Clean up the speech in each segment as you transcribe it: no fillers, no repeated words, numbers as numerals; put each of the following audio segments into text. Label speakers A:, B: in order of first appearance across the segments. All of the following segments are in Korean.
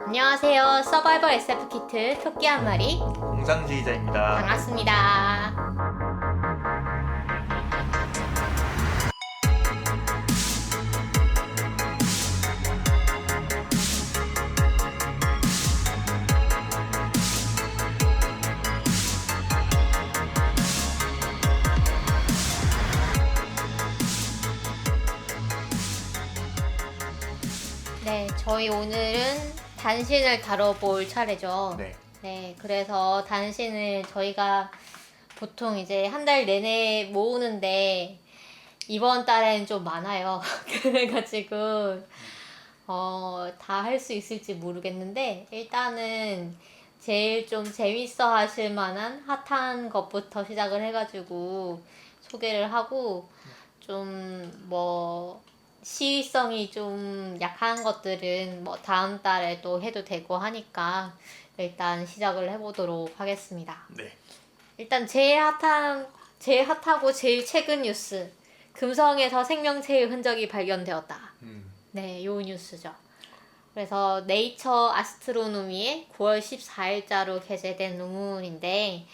A: 안녕하세요. 서바이벌 SF 키트 토끼 한 마리
B: 공상주의자입니다.
A: 반갑습니다. 네, 저희 오늘은 단신을 다뤄볼 차례죠.
B: 네.
A: 네, 그래서 단신을 저희가 보통 이제 한 달 내내 모으는데 이번 달에는 좀 많아요. 그래가지고 다 할 수 있을지 모르겠는데 일단은 제일 좀 재밌어 하실 만한 핫한 것부터 시작을 해가지고 소개를 하고 좀 뭐 시의성이 좀 약한 것들은 뭐 다음 달에 또 해도 되고 하니까 일단 시작을 해보도록 하겠습니다.
B: 네.
A: 일단 제일 핫하고 제일 최근 뉴스. 금성에서 생명체의 흔적이 발견되었다. 네, 요 뉴스죠. 그래서 네이처 아스트로노미의 9월 14일자로 게재된 논문인데,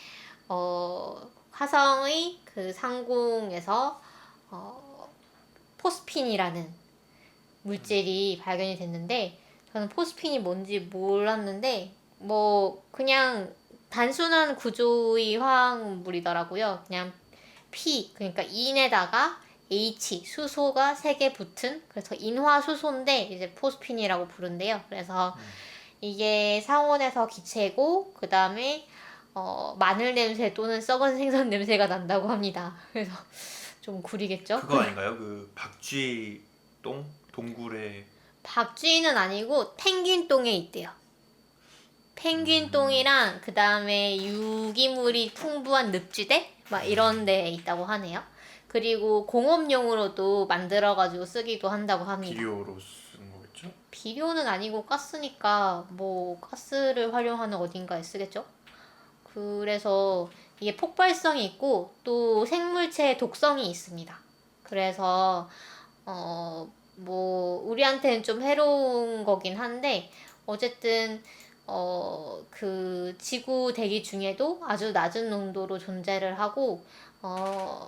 A: 화성의 그 상공에서 포스핀이라는 물질이 발견이 됐는데, 저는 포스핀이 뭔지 몰랐는데, 뭐 그냥 단순한 구조의 화학물이더라고요. 그냥 P, 그러니까 인에다가 H, 수소가 3개 붙은, 그래서 인화수소인데 이제 포스핀이라고 부른대요. 그래서 이게 상온에서 기체고, 그 다음에 마늘 냄새 또는 썩은 생선 냄새가 난다고 합니다. 그래서 좀 구리겠죠?
B: 그거 아닌가요? 그 박쥐똥 동굴에
A: 박쥐는 아니고 펭귄똥에 있대요. 펭귄똥이랑 그 다음에 유기물이 풍부한 늪지대 막 이런 데에 있다고 하네요. 그리고 공업용으로도 만들어가지고 쓰기도 한다고 합니다.
B: 비료로 쓰는 거겠죠?
A: 비료는 아니고 가스니까 뭐 가스를 활용하는 어딘가에 쓰겠죠? 그래서 이게 폭발성이 있고 또 생물체의 독성이 있습니다. 그래서 뭐 우리한테는 좀 해로운 거긴 한데 어쨌든 그 지구 대기 중에도 아주 낮은 농도로 존재를 하고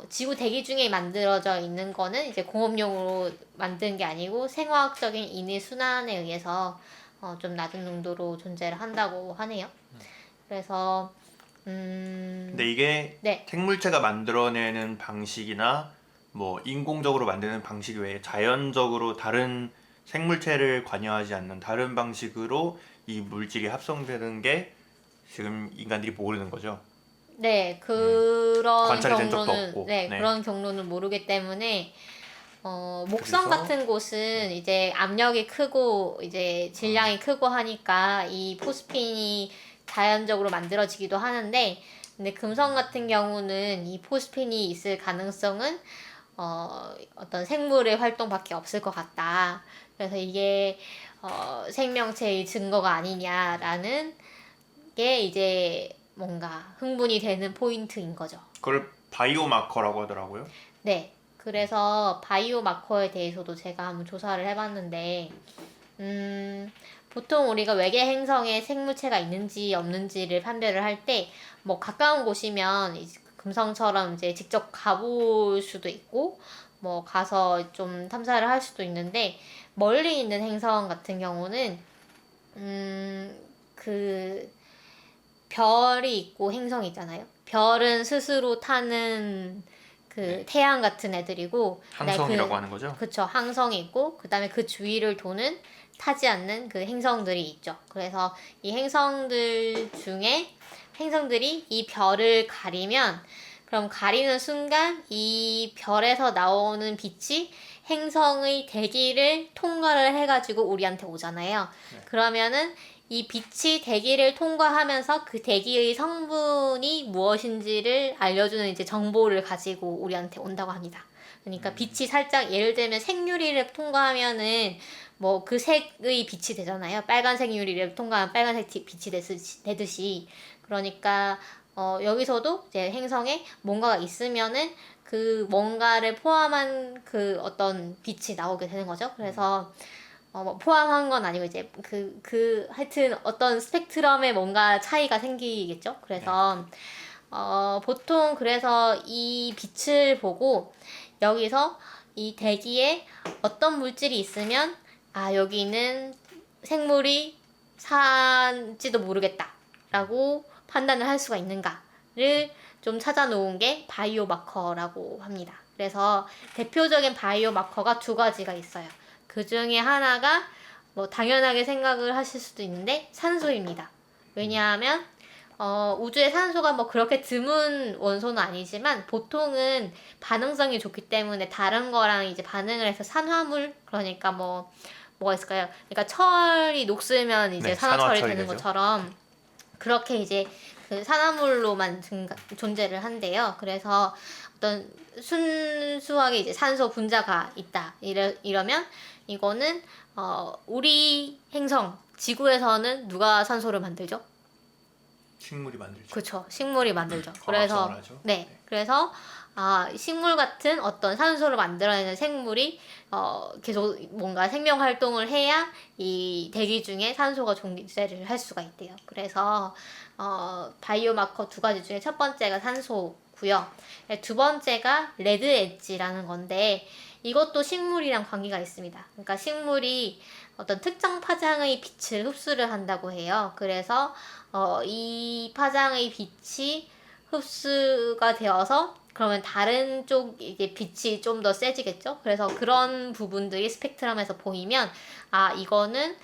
A: 지구 대기 중에 만들어져 있는 거는 이제 공업용으로 만든 게 아니고 생화학적인 인의 순환에 의해서 좀 낮은 농도로 존재를 한다고 하네요. 그래서
B: 근데 이게
A: 네.
B: 생물체가 만들어내는 방식이나 뭐 인공적으로 만드는 방식 외에 자연적으로 다른 생물체를 관여하지 않는 다른 방식으로 이 물질이 합성되는 게 지금 인간들이 모르는 거죠.
A: 네, 그런
B: 관찰이 된 적도
A: 경로는,
B: 없고.
A: 네,
B: 네.
A: 그런 경로는 모르기 때문에, 목성
B: 그래서
A: 같은 곳은 이제 압력이 크고, 이제 질량이 크고 하니까 이 포스핀이 자연적으로 만들어지기도 하는데, 근데 금성 같은 경우는 이 포스핀이 있을 가능성은, 어떤 생물의 활동밖에 없을 것 같다. 그래서 이게, 생명체의 증거가 아니냐라는 게 이제 뭔가 흥분이 되는 포인트인 거죠.
B: 그걸 바이오마커라고 하더라고요.
A: 네. 그래서 바이오 마커에 대해서도 제가 한번 조사를 해봤는데, 보통 우리가 외계 행성에 생물체가 있는지 없는지를 판별을 할 때, 뭐 가까운 곳이면 금성처럼 이제 직접 가볼 수도 있고, 뭐 가서 좀 탐사를 할 수도 있는데, 멀리 있는 행성 같은 경우는, 그 별이 있고 행성이 있잖아요. 별은 스스로 타는 그
B: 네.
A: 태양 같은 애들이고,
B: 항성이라고 하는 거죠?
A: 그쵸, 항성이 있고, 그 다음에 그 주위를 도는 타지 않는 그 행성들이 있죠. 그래서 이 행성들 중에 행성들이 이 별을 가리면, 그럼 가리는 순간 이 별에서 나오는 빛이 행성의 대기를 통과를 해가지고 우리한테 오잖아요.
B: 네.
A: 그러면은 이 빛이 대기를 통과하면서 그 대기의 성분이 무엇인지를 알려주는 이제 정보를 가지고 우리한테 온다고 합니다. 그러니까 빛이 살짝 예를 들면 색유리를 통과하면은 뭐 그 색의 빛이 되잖아요. 빨간색 유리를 통과하면 빨간색 빛이 되듯이. 그러니까 여기서도 이제 행성에 뭔가가 있으면은 그 뭔가를 포함한 그 어떤 빛이 나오게 되는 거죠. 그래서 뭐 포함한 건 아니고 이제 하여튼 어떤 스펙트럼에 뭔가 차이가 생기겠죠. 그래서 보통 그래서 이 빛을 보고 여기서 이 대기에 어떤 물질이 있으면 여기는 생물이 산지도 모르겠다라고 판단을 할 수가 있는가를 좀 찾아놓은 게 바이오 마커라고 합니다. 그래서 대표적인 바이오 마커가 두 가지가 있어요. 그 중에 하나가 뭐 당연하게 생각을 하실 수도 있는데 산소입니다. 왜냐하면 우주에 산소가 뭐 그렇게 드문 원소는 아니지만 보통은 반응성이 좋기 때문에 다른 거랑 이제 반응을 해서 산화물, 그러니까 뭐가 있을까요? 그러니까 철이 녹슬면 이제
B: 네,
A: 산화철이
B: 산화철이
A: 되는
B: 되죠.
A: 것처럼 그렇게 이제 그 산화물로만 존재를 한대요. 그래서 어떤 순수하게 이제 산소 분자가 있다. 이러면 이거는 우리 행성 지구에서는 누가 산소를 만들죠?
B: 식물이 만들죠.
A: 그렇죠. 식물이 만들죠.
B: 광합성을
A: 그래서
B: 하죠.
A: 네. 그래서 식물 같은 어떤 산소를 만들어내는 생물이 계속 뭔가 생명 활동을 해야 이 대기 중에 산소가 존재를 할 수가 있대요. 그래서 바이오마커 두 가지 중에 첫 번째가 산소고요. 두 번째가 레드 엣지라는 건데 이것도 식물이랑 관계가 있습니다. 그러니까 식물이 어떤 특정 파장의 빛을 흡수를 한다고 해요. 그래서 이 파장의 빛이 흡수가 되어서 그러면 다른 쪽 이게 빛이 좀 더 세지겠죠. 그래서 그런 부분들이 스펙트럼에서 보이면 이거는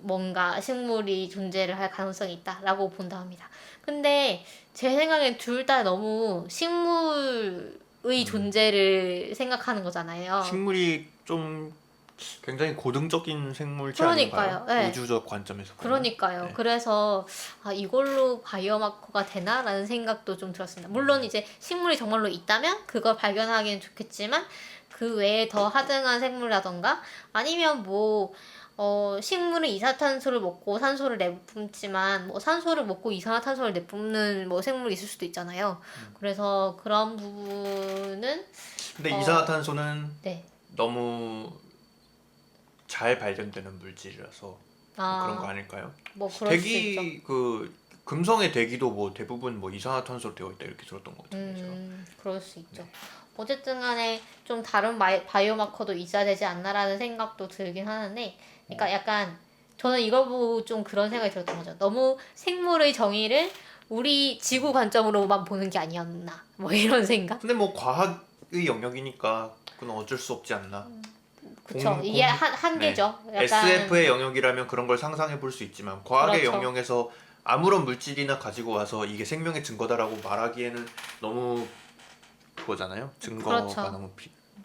A: 뭔가 식물이 존재를 할 가능성이 있다라고 본다 합니다. 근데 제 생각엔 둘 다 너무 식물의 존재를 생각하는 거잖아요.
B: 식물이 좀 굉장히 고등적인 생물체
A: 그러니까요.
B: 아닌가요?
A: 네.
B: 우주적 관점에서 보면.
A: 그러니까요.
B: 네.
A: 그래서 이걸로 바이오마커가 되나라는 생각도 좀 들었습니다. 물론 이제 식물이 정말로 있다면 그걸 발견하기는 좋겠지만 그 외에 더 하등한 생물이라던가 아니면 식물은 이산화탄소를 먹고 산소를 내뿜지만 산소를 먹고 이산화탄소를 내뿜는 생물이 있을 수도 있잖아요. 그래서 그런 부분은
B: 근데 이산화탄소는
A: 네.
B: 너무 잘 발견되는 물질이라서 그런 거 아닐까요?
A: 그럴 수 있죠.
B: 대기 금성의 대기도 대부분 이산화탄소로 되어 있다 이렇게 들었던 것 같은데.
A: 그럴 수 있죠. 어쨌든 간에 좀 다른 바이오마커도 있어야 되지 않나라는 생각도 들긴 하는데, 그러니까 약간 저는 이걸 보고 좀 그런 생각이 들었던 거죠. 너무 생물의 정의를 우리 지구 관점으로만 보는 게 아니었나, 이런 생각.
B: 근데 과학의 영역이니까 그건 어쩔 수 없지 않나.
A: 그쵸. 이게 한계죠. 약간
B: SF의 영역이라면 그런 걸 상상해 볼 수 있지만 과학의
A: 그렇죠.
B: 영역에서 아무런 물질이나 가지고 와서 이게 생명의 증거다라고 말하기에는 너무 그거잖아요. 증거가
A: 그렇죠.
B: 너무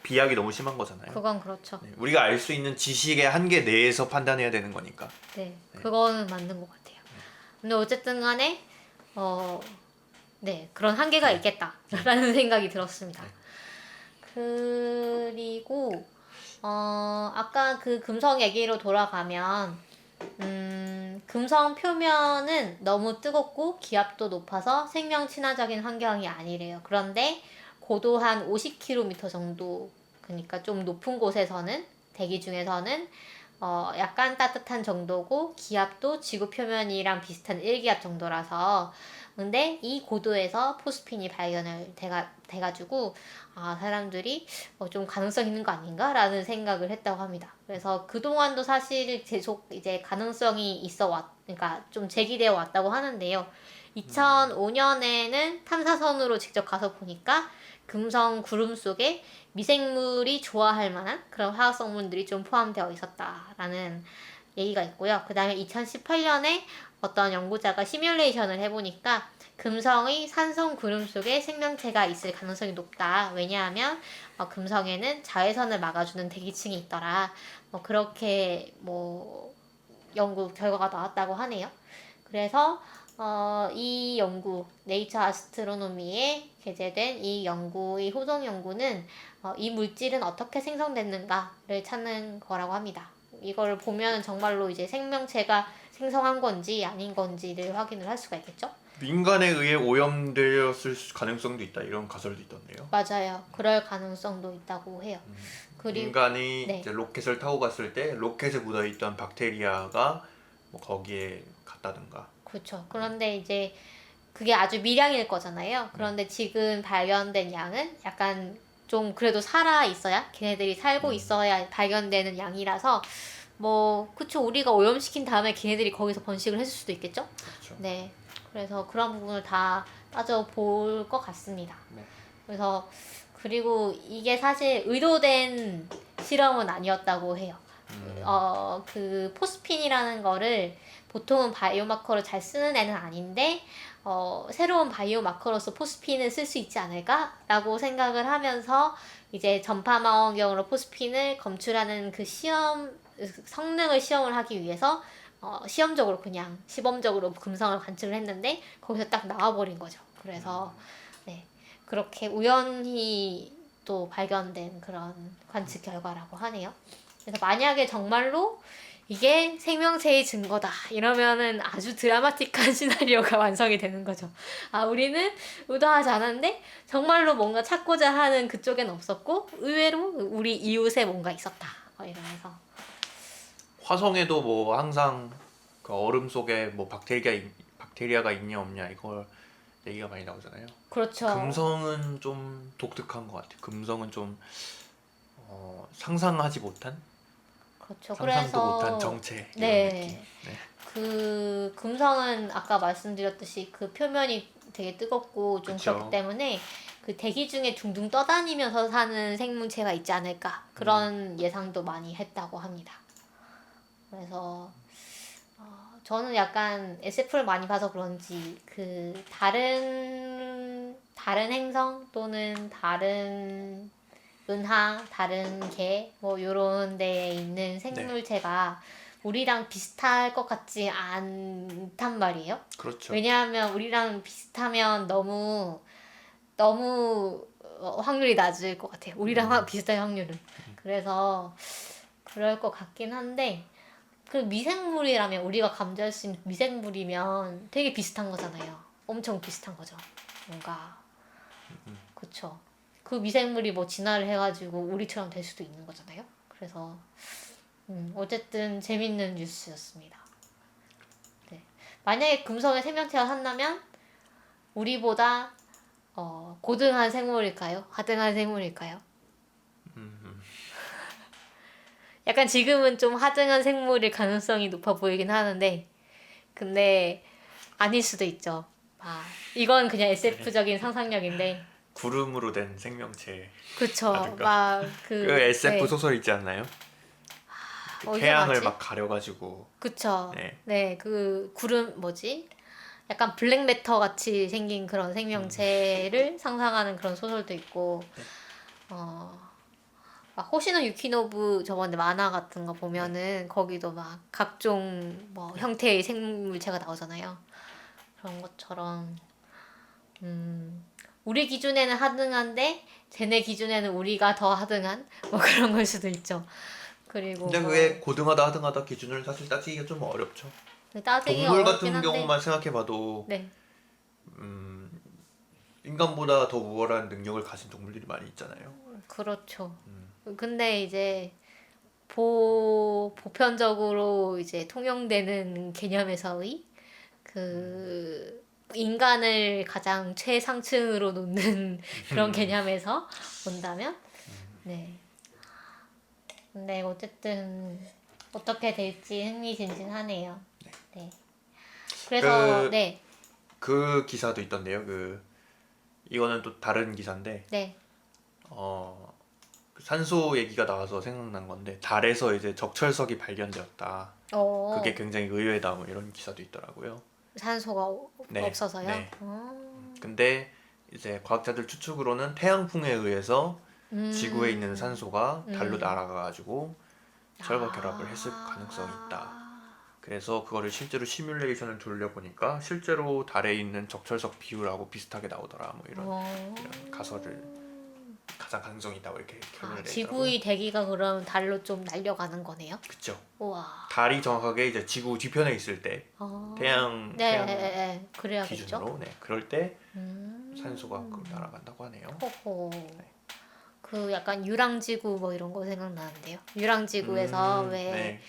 B: 비약이 너무 심한 거잖아요.
A: 그건 그렇죠.
B: 네, 우리가 알 수 있는 지식의 한계 내에서 판단해야 되는 거니까.
A: 네, 그거는 맞는 것 같아요. 근데 어쨌든 간에 네, 그런 한계가 있겠다라는 생각이 들었습니다. 그리고 아까 그 금성 얘기로 돌아가면 금성 표면은 너무 뜨겁고 기압도 높아서 생명 친화적인 환경이 아니래요. 그런데 고도 한 50km 정도, 그러니까 좀 높은 곳에서는 대기 중에서는 약간 따뜻한 정도고 기압도 지구 표면이랑 비슷한 1기압 정도라서, 근데 이 고도에서 포스핀이 발견을 돼가지고 사람들이 좀 가능성 있는 거 아닌가라는 생각을 했다고 합니다. 그래서 그동안도 사실 계속 이제 가능성이 그러니까 좀 제기되어 왔다고 하는데요. 2005년에는 탐사선으로 직접 가서 보니까 금성 구름 속에 미생물이 좋아할 만한 그런 화학 성분들이 좀 포함되어 있었다라는 얘기가 있고요. 그 다음에 2018년에 어떤 연구자가 시뮬레이션을 해보니까 금성의 산성 구름 속에 생명체가 있을 가능성이 높다. 왜냐하면 금성에는 자외선을 막아주는 대기층이 있더라. 그렇게 연구 결과가 나왔다고 하네요. 그래서 이 연구, 네이처 아스트로노미에 게재된 이 연구의 호동 연구는 이 물질은 어떻게 생성됐는가를 찾는 거라고 합니다. 이걸 보면 정말로 이제 생명체가 생성한 건지 아닌 건지를 확인을 할 수가 있겠죠?
B: 인간에 의해 오염되었을 가능성도 있다 이런 가설도 있던데요.
A: 맞아요. 그럴 가능성도 있다고 해요. 그리고
B: 인간이
A: 네.
B: 이제 로켓을 타고 갔을 때 로켓에 묻어있던 박테리아가 뭐 거기에 갔다든가.
A: 그렇죠. 그런데 이제 그게 아주 미량일 거잖아요. 그런데 지금 발견된 양은 약간 좀 그래도 살아 있어야 걔네들이 살고 있어야 발견되는 양이라서 뭐 그쵸, 우리가 오염시킨 다음에 걔네들이 거기서 번식을 했을 수도 있겠죠.
B: 그렇죠.
A: 네. 그래서 그런 부분을 다 따져볼 것 같습니다.
B: 네.
A: 그래서 그리고 이게 사실 의도된 실험은 아니었다고 해요. 그 포스핀이라는 거를 보통은 바이오마커로 잘 쓰는 애는 아닌데 새로운 바이오마커로서 포스핀을 쓸 수 있지 않을까라고 생각을 하면서 이제 전파망원경으로 포스핀을 검출하는 그 성능을 시험을 하기 위해서 시험적으로 그냥 시범적으로 금성을 관측을 했는데 거기서 딱 나와버린 거죠. 그래서 네, 그렇게 우연히 또 발견된 그런 관측 결과라고 하네요. 그래서 만약에 정말로 이게 생명체의 증거다 이러면은 아주 드라마틱한 시나리오가 완성이 되는 거죠. 아, 우리는 의도하지 않았는데 정말로 뭔가 찾고자 하는 그쪽엔 없었고 의외로 우리 이웃에 뭔가 있었다 이러면서.
B: 화성에도 뭐 항상 그 얼음 속에 뭐 박테리아가 있냐 없냐 이걸 얘기가 많이 나오잖아요.
A: 그렇죠.
B: 금성은 좀 독특한 것 같아요. 금성은 좀 상상하지 못한,
A: 그렇죠.
B: 상상도 못한
A: 그래서
B: 정체 이런
A: 네.
B: 느낌. 네.
A: 그 금성은 아까 말씀드렸듯이 그 표면이 되게 뜨겁고 좀
B: 그쵸.
A: 그렇기 때문에 그 대기 중에 둥둥 떠다니면서 사는 생물체가 있지 않을까 그런 예상도 많이 했다고 합니다. 그래서 저는 약간 SF를 많이 봐서 그런지 그 다른 행성 또는 다른 은하, 다른 개, 뭐 요런 데에 있는 생물체가 우리랑 비슷할 것 같지 않단 말이에요.
B: 그렇죠.
A: 왜냐하면 우리랑 비슷하면 너무 확률이 낮을 것 같아요. 우리랑 비슷한 확률은. 그래서 그럴 것 같긴 한데 그 미생물이라면 우리가 감지할 수 있는 미생물이면 되게 비슷한 거잖아요. 엄청 비슷한 거죠. 뭔가 그쵸. 그 미생물이 뭐 진화를 해가지고 우리처럼 될 수도 있는 거잖아요. 그래서 어쨌든 재밌는 뉴스였습니다. 네. 만약에 금성에 생명체가 산다면 우리보다 고등한 생물일까요? 하등한 생물일까요? 약간 지금은 좀 하등한 생물일 가능성이 높아 보이긴 하는데 근데 아닐 수도 있죠. 이건 그냥 SF적인 상상력인데
B: 구름으로 된 생명체.
A: 그쵸.
B: 라든가. 그 SF
A: 네.
B: 소설 있지 않나요?
A: 어디서
B: 태양을
A: 봤지?
B: 막 가려가지고.
A: 그쵸.
B: 네.
A: 네, 그 구름 뭐지? 약간 블랙매터 같이 생긴 그런 생명체를 상상하는 그런 소설도 있고, 막 호시노 유키노부 저번에 만화 같은 거 보면은 거기도 막 각종 뭐 형태의 생물체가 나오잖아요. 그런 것처럼 우리 기준에는 하등한데 쟤네 기준에는 우리가 더 하등한 뭐 그런 걸 수도 있죠. 그리고
B: 근데
A: 뭐
B: 그게 고등하다 하등하다 기준을 사실 따지기가 좀 어렵죠.
A: 따지기가
B: 동물
A: 어렵긴
B: 같은
A: 한데,
B: 경우만 생각해봐도
A: 네,
B: 인간보다 더 우월한 능력을 가진 동물들이 많이 있잖아요.
A: 그렇죠. 근데 이제 보편적으로 이제 통용되는 개념에서의 그 인간을 가장 최상층으로 놓는 그런 개념에서 본다면, 네. 근데 어쨌든 어떻게 될지 흥미진진하네요. 네. 그래서
B: 그,
A: 네,
B: 그 기사도 있던데요. 이거는 또 다른 기사인데
A: 네.
B: 그 산소 얘기가 나와서 생각난 건데 달에서 이제 적철석이 발견되었다. 그게 굉장히 의외다 뭐 이런 기사도 있더라고요.
A: 산소가
B: 네,
A: 없어서요.
B: 네. 근데 이제 과학자들 추측으로는 태양풍에 의해서 지구에 있는 산소가 달로 날아가가지고 철과 결합을 했을 가능성이 있다. 그래서 그거를 실제로 시뮬레이션을 돌려보니까 실제로 달에 있는 적철석 비율하고 비슷하게 나오더라. 뭐 이런 가설을 가장 가능성이 있다고 이렇게 결론을 내더라고요.
A: 지구의 대기가 그럼 달로 좀 날려가는 거네요.
B: 그쵸.
A: 우와.
B: 달이 정확하게 이제 지구 뒤편에 있을 때 태양
A: 네, 그래야겠죠.
B: 기준으로 그럴 때 산소가 날아간다고 하네요.
A: 호호. 그 약간 유랑지구 뭐 이런 거 생각나는데요. 유랑지구에서 왜
B: 네.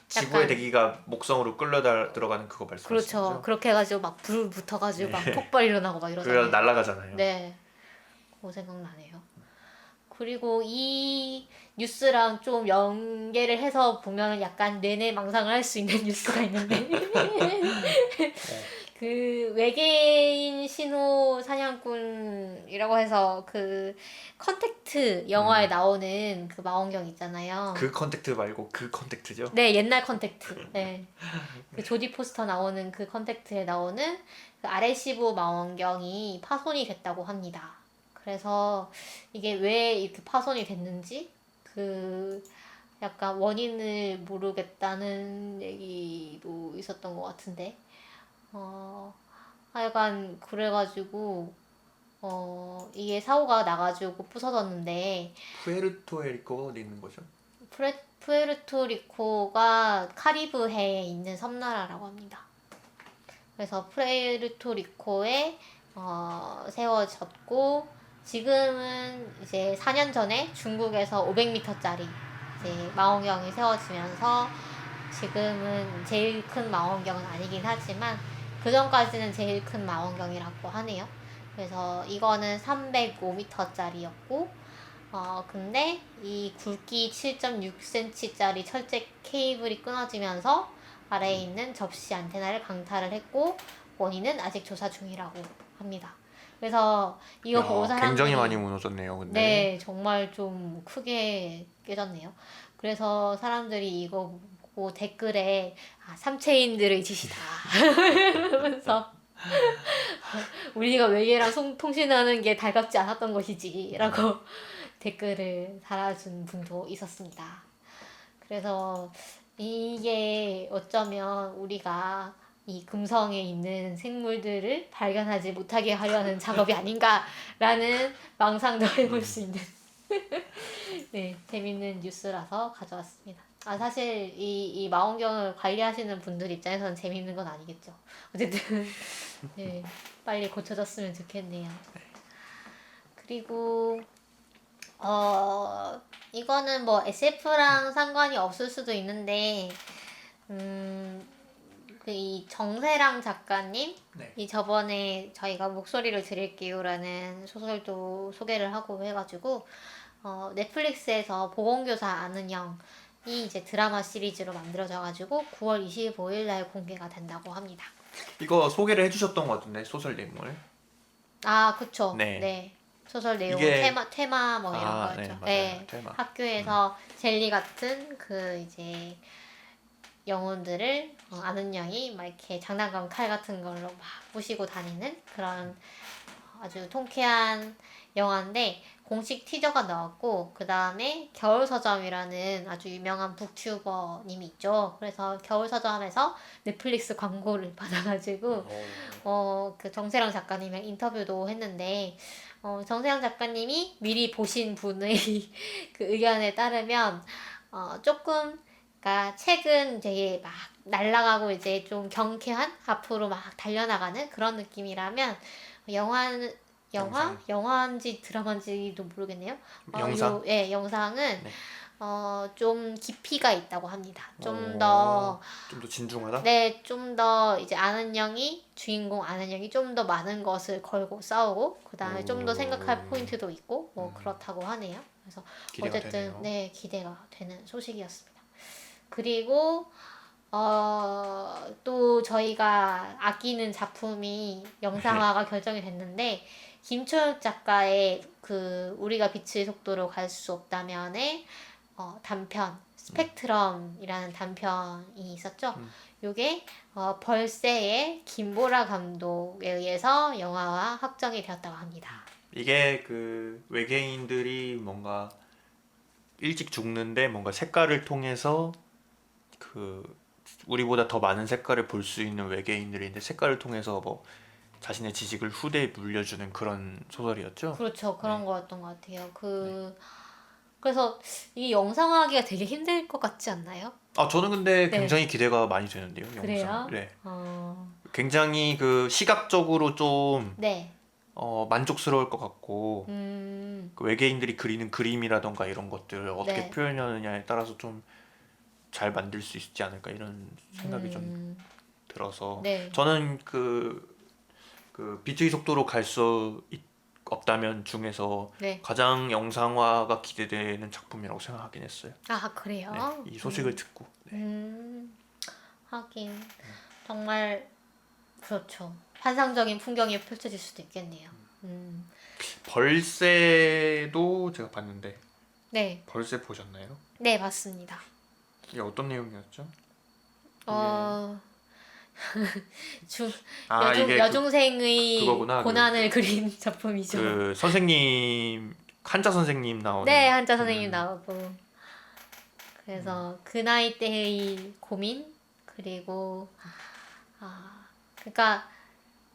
B: 지구의
A: 약간
B: 대기가 목성으로 끌려 들어가는 그거 말씀하시는
A: 그렇죠.
B: 거죠?
A: 그렇게 해가지고 막 불 붙어가지고 막 폭발 일어나고 막
B: 그래야
A: 이러잖아요.
B: 날아가잖아요.
A: 네, 그거 생각나네요. 그리고 이 뉴스랑 좀 연계를 해서 보면 약간 뇌내 망상을 할 수 있는 뉴스가 있는데 그 외계인 신호 사냥꾼이라고 해서 그 컨택트 영화에 나오는 그 망원경 있잖아요.
B: 그 컨택트 말고 그 컨택트죠?
A: 네, 옛날 컨택트. 네. 그 조디 포스터 나오는 그 컨택트에 나오는 그 아레시브 망원경이 파손이 됐다고 합니다. 그래서 이게 왜 이렇게 파손이 됐는지 그 약간 원인을 모르겠다는 얘기도 있었던 것 같은데 하여간 그래가지고 이게 사고가 나가지고 부서졌는데
B: 푸에르토리코가 어디 있는 거죠?
A: 푸에르토리코가 카리브해에 있는 섬나라라고 합니다. 그래서 푸에르토리코에 세워졌고 지금은 이제 4년 전에 중국에서 500m짜리 이제 망원경이 세워지면서 지금은 제일 큰 망원경은 아니긴 하지만 그 전까지는 제일 큰 망원경이라고 하네요. 그래서 이거는 305m짜리였고 근데 이 굵기 7.6cm짜리 철제 케이블이 끊어지면서 아래에 있는 접시 안테나를 강타를 했고 원인은 아직 조사 중이라고 합니다. 그래서 이거 보고 사람들이
B: 굉장히 많이 무너졌네요. 근데
A: 네, 정말 좀 크게 깨졌네요. 그래서 사람들이 이거 보고 댓글에 삼체인들의 짓이다 이러면서 우리가 외계랑 통신하는 게 달갑지 않았던 것이지 라고 댓글을 달아준 분도 있었습니다. 그래서 이게 어쩌면 우리가 이 금성에 있는 생물들을 발견하지 못하게 하려는 작업이 아닌가라는 망상도 해볼 수 있는 네, 재밌는 뉴스라서 가져왔습니다. 사실 이 망원경을 관리하시는 분들 입장에서는 재밌는 건 아니겠죠. 어쨌든 네, 빨리 고쳐졌으면 좋겠네요. 그리고 이거는 뭐 SF랑 상관이 없을 수도 있는데 이 정세랑 작가님 이 저번에 저희가 목소리를 드릴게요라는 소설도 소개를 하고 해가지고 넷플릭스에서 보건교사 아는 형이 이제 드라마 시리즈로 만들어져가지고 9월 25일 날 공개가 된다고 합니다.
B: 이거 소개를 해주셨던 것 같은데 소설 내용을.
A: 그쵸.
B: 네.
A: 네. 소설 내용
B: 이게
A: 테마 뭐 이런
B: 네,
A: 거였죠.
B: 맞아요.
A: 네.
B: 테마.
A: 학교에서 젤리 같은 그 이제 영혼들을 아는 양이 막 이렇게 장난감 칼 같은 걸로 막 부시고 다니는 그런 아주 통쾌한 영화인데 공식 티저가 나왔고 그 다음에 겨울서점이라는 아주 유명한 북튜버님이 있죠. 그래서 겨울서점에서 넷플릭스 광고를 받아가지고 그 정세랑 작가님이랑 인터뷰도 했는데 정세랑 작가님이 미리 보신 분의 그 의견에 따르면 조금 그러니까 책은 되게 막 날아가고 이제 좀 경쾌한 앞으로 막 달려나가는 그런 느낌이라면 영화인지 드라마인지도 모르겠네요.
B: 영상?
A: 영상은
B: 네.
A: 좀 깊이가 있다고 합니다. 좀 더
B: 진중하다?
A: 네, 좀 더 이제 주인공 아는 형이 좀 더 많은 것을 걸고 싸우고 그다음에 좀 더 생각할 포인트도 있고 뭐 그렇다고 하네요. 그래서
B: 기대가
A: 어쨌든
B: 되네요.
A: 네, 기대가 되는 소식이었습니다. 그리고 또 저희가 아끼는 작품이 영상화가 결정이 됐는데 김초엽 작가의 그 우리가 빛의 속도로 갈 수 없다면의 단편 스펙트럼이라는 단편이 있었죠. 요게 벌새의 김보라 감독에 의해서 영화화 확정이 되었다고 합니다.
B: 이게 그 외계인들이 뭔가 일찍 죽는데 뭔가 색깔을 통해서 그 우리보다 더 많은 색깔을 볼 수 있는 외계인들인데 색깔을 통해서 뭐 자신의 지식을 후대에 물려주는 그런 소설이었죠.
A: 그렇죠. 그런 거였던 것 같아요. 그래서 이 영상화하기가 되게 힘들 것 같지 않나요?
B: 저는 근데
A: 네.
B: 굉장히 기대가 많이 되는데요.
A: 그래요?
B: 영상. 네. 굉장히 그 시각적으로 좀
A: 네.
B: 만족스러울 것 같고
A: 음,
B: 그 외계인들이 그리는 그림이라던가 이런 것들을 어떻게
A: 네.
B: 표현하느냐에 따라서 좀 잘 만들 수 있지 않을까 이런 생각이 좀
A: 음,
B: 들어서
A: 네.
B: 저는 그 빛의 속도로 갈 수 없다면 중에서
A: 네.
B: 가장 영상화가 기대되는 작품이라고 생각하긴 했어요.
A: 아,
B: 네,
A: 그래요?
B: 이 소식을 듣고. 네.
A: 하긴. 정말, 그렇죠. 환상적인 풍경이 펼쳐질 수도 있겠네요. 음,
B: 벌새도 제가 봤는데
A: 네.
B: 벌새 보셨나요?
A: 네, 맞습니다.
B: 이게 어떤 내용이었죠? 이게
A: 어, 중,
B: 이게
A: 여중생의
B: 그거구나.
A: 고난을 그린 작품이죠.
B: 그 선생님 한자 선생님
A: 네,
B: 나오는
A: 한자 선생님 나오고.
B: 음,
A: 그래서 그 나이 때의 고민, 그리고, 그러니까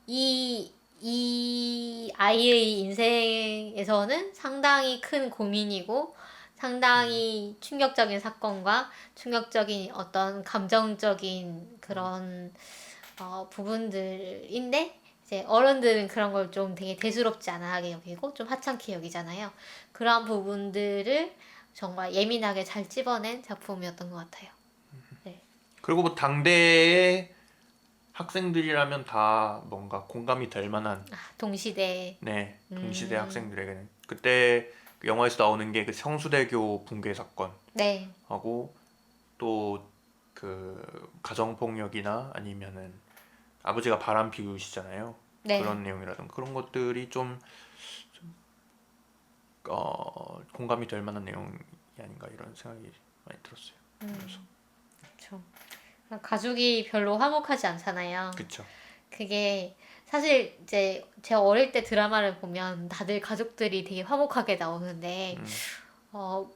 A: 이 아이의 인생에서는 상당히 큰 고민이고, 상당히 충격적인 사건과 충격적인 어떤 감정적인 그런 부분들인데, 이제 어른들은 그런 걸 좀 되게 대수롭지 않게 여기고 좀 하찮게 여기잖아요. 그런 부분들을 정말 예민하게 잘 찝어낸 작품이었던 것 같아요. 네.
B: 그리고 뭐 당대의 학생들이라면 다 뭔가 공감이 될 만한
A: 동시대.
B: 네 동시대
A: 음,
B: 학생들에게는 그때 그 영화에서 나오는 게 그 성수대교 붕괴 사건하고
A: 네,
B: 또 그 가정폭력이나 아니면은 아버지가 바람 피우시잖아요.
A: 네.
B: 그런 내용이라든가 그런 것들이 좀 공감이 될 만한 내용이 아닌가 이런 생각이 많이 들었어요. 그래서
A: 그렇죠. 가족이 별로 화목하지 않잖아요.
B: 그쵸.
A: 그게 사실 이제 제가 어릴 때 드라마를 보면 다들 가족들이 되게 화목하게 나오는데
B: 음,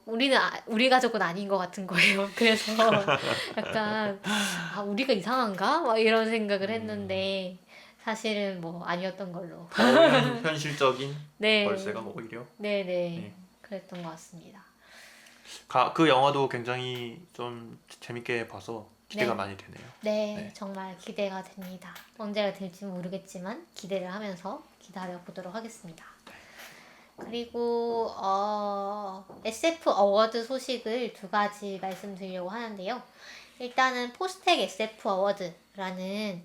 A: 우리 가족은 아닌 것 같은 거예요. 그래서 약간 우리가 이상한가? 막 이런 생각을 했는데 사실은 뭐 아니었던 걸로.
B: 더 현실적인
A: 네,
B: 벌새가 오히려
A: 네, 네,
B: 네.
A: 그랬던 것 같습니다.
B: 그 영화도 굉장히 좀 재밌게 봐서 기대가
A: 네,
B: 많이 되네요.
A: 네,
B: 네.
A: 정말 기대가 됩니다. 언제가 될지 모르겠지만 기대를 하면서 기다려 보도록 하겠습니다. 그리고 SF 어워드 소식을 두 가지 말씀드리려고 하는데요. 일단은 포스텍 SF 어워드라는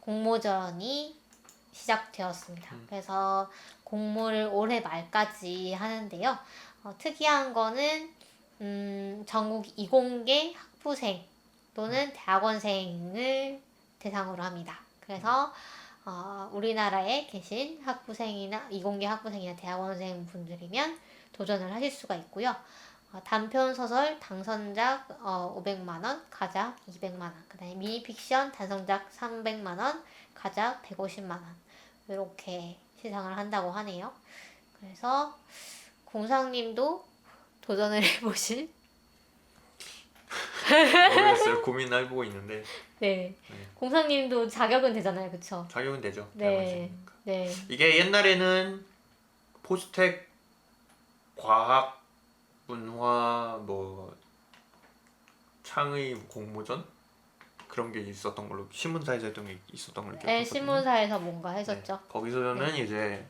A: 공모전이 시작되었습니다. 그래서 공모를 올해 말까지 하는데요. 특이한 거는 전국 이공계 학부생 또는 대학원생을 대상으로 합니다. 그래서 우리나라에 계신 학부생이나 이공계 학부생이나 대학원생 분들이면 도전을 하실 수가 있고요. 단편 소설 당선작 500만 원, 가작 200만 원, 그다음에 미니 픽션 단성작 300만 원, 가작 150만 원 이렇게 시상을 한다고 하네요. 그래서 공상님도 도전을 해보실?
B: 모르겠어요. 고민해보고 있는데
A: 네.
B: 네.
A: 공상님도 자격은 되잖아요, 그쵸?
B: 자격은 되죠.
A: 네,
B: 대학원생이니까.
A: 네,
B: 이게 옛날에는 포스텍 과학 문화 뭐 창의 공모전 그런 게 있었던 걸로 신문사에서 했던 게 있었던 걸로
A: 네,
B: 기억하거든요.
A: 신문사에서 뭔가
B: 네.
A: 했었죠.
B: 거기서는
A: 네,
B: 이제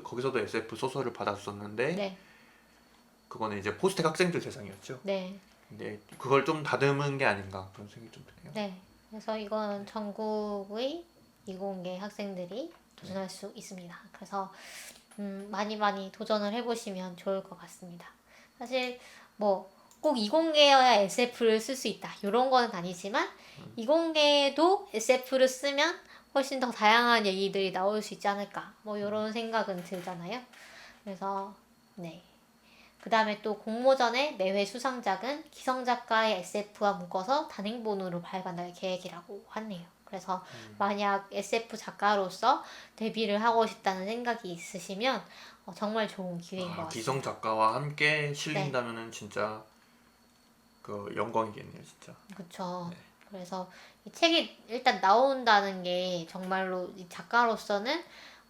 B: 거기서도 SF 소설을 받았었는데
A: 네,
B: 그거는 이제 포스텍 학생들 대상이었죠.
A: 네,
B: 근데 그걸 좀 다듬은 게 아닌가 그런 생각이 좀 드네요.
A: 네. 그래서 이건 전국의 이공계 학생들이 도전할 수 있습니다. 그래서 많이 많이 도전을 해보시면 좋을 것 같습니다. 사실 뭐 꼭 이공계여야 SF를 쓸 수 있다 이런 거는 아니지만 이공계도 SF를 쓰면 훨씬 더 다양한 얘기들이 나올 수 있지 않을까 뭐 이런 생각은 들잖아요. 그래서 네. 그 다음에 또 공모전의 매회 수상작은 기성 작가의 SF와 묶어서 단행본으로 발간할 계획이라고 하네요. 그래서 만약 SF 작가로서 데뷔를 하고 싶다는 생각이 있으시면 정말 좋은 기회인 것
B: 기성
A: 같습니다.
B: 작가와 함께
A: 네,
B: 실린다면은 진짜 그 영광이겠네요, 진짜.
A: 그쵸.
B: 네.
A: 그래서 이 책이 일단 나온다는 게 정말로 이 작가로서는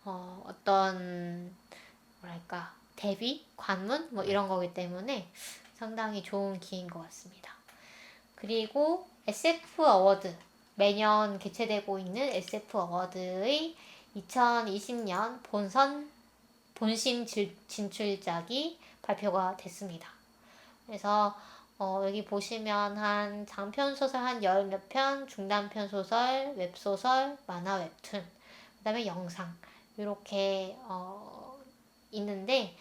A: 어떤 뭐랄까 데뷔, 관문 뭐
B: 네.
A: 이런 거기 때문에 상당히 좋은 기회인 것 같습니다. 그리고 SF 어워드 매년 개최되고 있는 SF 어워드의 2020년 본심 진출작이 발표가 됐습니다. 그래서 여기 보시면 한 장편 소설 한 열 몇 편, 중단편 소설, 웹소설, 만화 웹툰, 그 다음에 영상 이렇게 있는데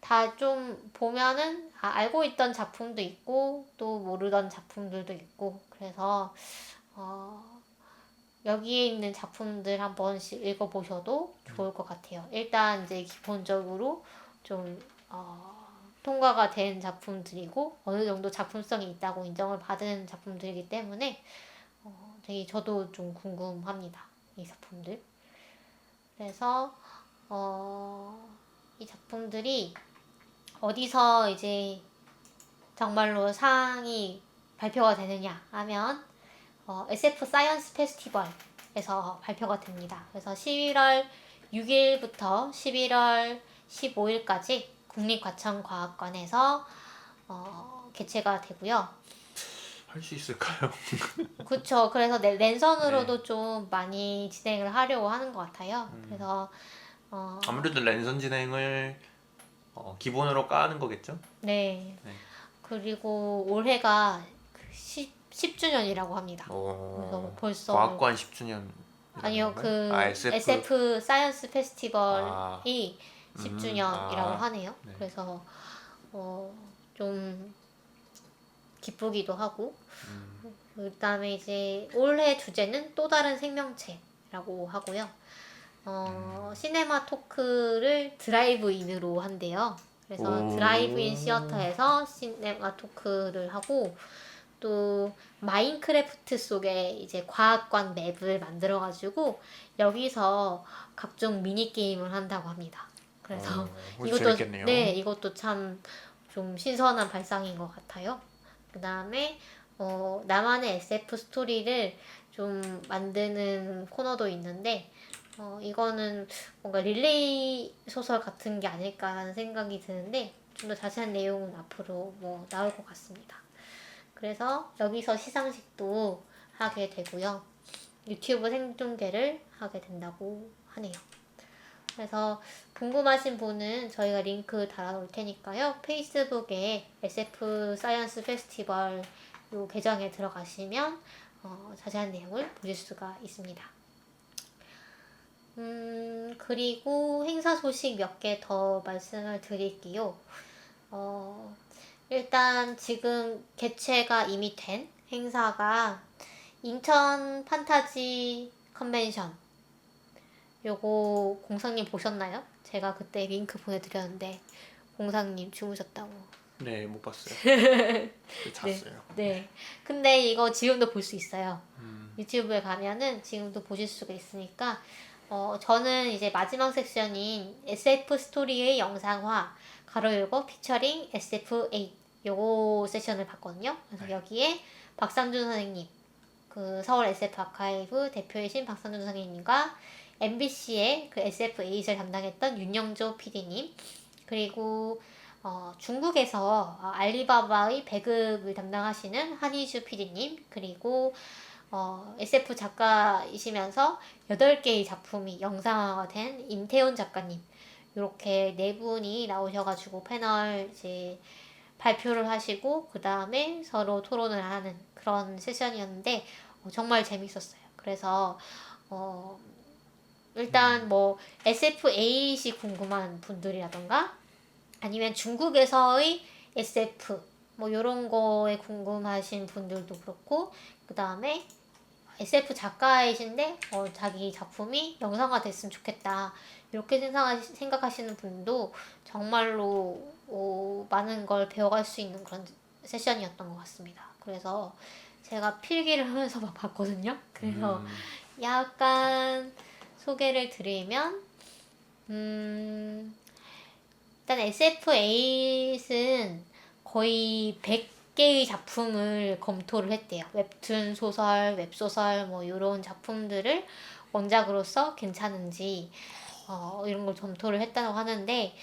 A: 다 좀 보면은 알고 있던 작품도 있고 또 모르던 작품들도 있고 그래서 여기에 있는 작품들 한 번씩 읽어보셔도 좋을 것 같아요. 일단 이제 기본적으로 좀 통과가 된 작품들이고 어느 정도 작품성이 있다고 인정을 받은 작품들이기 때문에 되게 저도 좀 궁금합니다. 이 작품들. 그래서 이 작품들이 어디서 이제 정말로 상이 발표가 되느냐 하면 SF 사이언스 페스티벌에서 발표가 됩니다. 그래서 11월 6일부터 11월 15일까지 국립과천과학관에서 개최가 되고요.
B: 할 수 있을까요?
A: 그쵸. 그래서 랜선으로도 좀 많이 진행을 하려고 하는 것 같아요. 그래서
B: 아무래도 랜선 진행을 기본으로 까는 거겠죠?
A: 네.
B: 네.
A: 그리고 올해가 10주년이라고 합니다. 그래서 벌써
B: 과학관 10주년.
A: 아니요,
B: SF.
A: SF 사이언스 페스티벌이 10주년이라고 하네요.
B: 네.
A: 그래서 좀 기쁘기도 하고 그다음에 이제 올해 주제는 또 다른 생명체라고 하고요. 시네마 토크를 드라이브인으로 한대요. 그래서 드라이브인 시어터에서 시네마 토크를 하고 또 마인크래프트 속에 이제 과학관 맵을 만들어가지고 여기서 각종 미니 게임을 한다고 합니다. 그래서
B: 재밌겠네요.
A: 네, 이것도 참 좀 신선한 발상인 것 같아요. 그 다음에 나만의 SF 스토리를 좀 만드는 코너도 있는데 이거는 뭔가 릴레이 소설 같은 게 아닐까라는 생각이 드는데 좀 더 자세한 내용은 앞으로 뭐 나올 것 같습니다. 그래서 여기서 시상식도 하게 되고요. 유튜브 생중계를 하게 된다고 하네요. 그래서 궁금하신 분은 저희가 링크 달아놓을 테니까요. 페이스북에 SF 사이언스 페스티벌 요 계정에 들어가시면 자세한 내용을 보실 수가 있습니다. 그리고 행사 소식 몇 개 더 말씀을 드릴게요. 일단 지금 개최가 이미 된 행사가 인천 판타지 컨벤션 요거 공상님 보셨나요? 제가 그때 링크 보내드렸는데 공상님 주무셨다고.
B: 네, 못 봤어요. 잤어요.
A: 네. 근데 이거 지금도 볼 수 있어요. 유튜브에 가면은 지금도 보실 수가 있으니까 저는 이제 마지막 섹션인 SF 스토리의 영상화 가로 열고 피처링 SF8 요거 세션을 봤거든요. 그래서 여기에 박상준 선생님 그 서울 SF 아카이브 대표이신 박상준 선생님과 MBC의 그 SF8을 담당했던 윤영조 PD님 그리고 중국에서 알리바바의 배급을 담당하시는 한희주 PD님 그리고 SF 작가이시면서 8개의 작품이 영상화가 된 임태훈 작가님 이렇게 네 분이 나오셔가지고 패널 이제 발표를 하시고 그 다음에 서로 토론을 하는 그런 세션이었는데 정말 재밌었어요. 그래서 일단 뭐 SF8이 궁금한 분들이라던가 아니면 중국에서의 SF 뭐 이런 거에 궁금하신 분들도 그렇고 그 다음에 SF 작가이신데 자기 작품이 영상화 됐으면 좋겠다 이렇게 생각하시는 분도 정말로 많은 걸 배워갈 수 있는 그런 세션이었던 것 같습니다. 그래서 제가 필기를 하면서 막 봤거든요. 그래서 약간 소개를 드리면 일단 SF8은 거의 100개의 작품을 검토를 했대요. 웹툰 소설, 웹소설 뭐 이런 작품들을 원작으로서 괜찮은지 이런 걸 검토를 했다고 하는데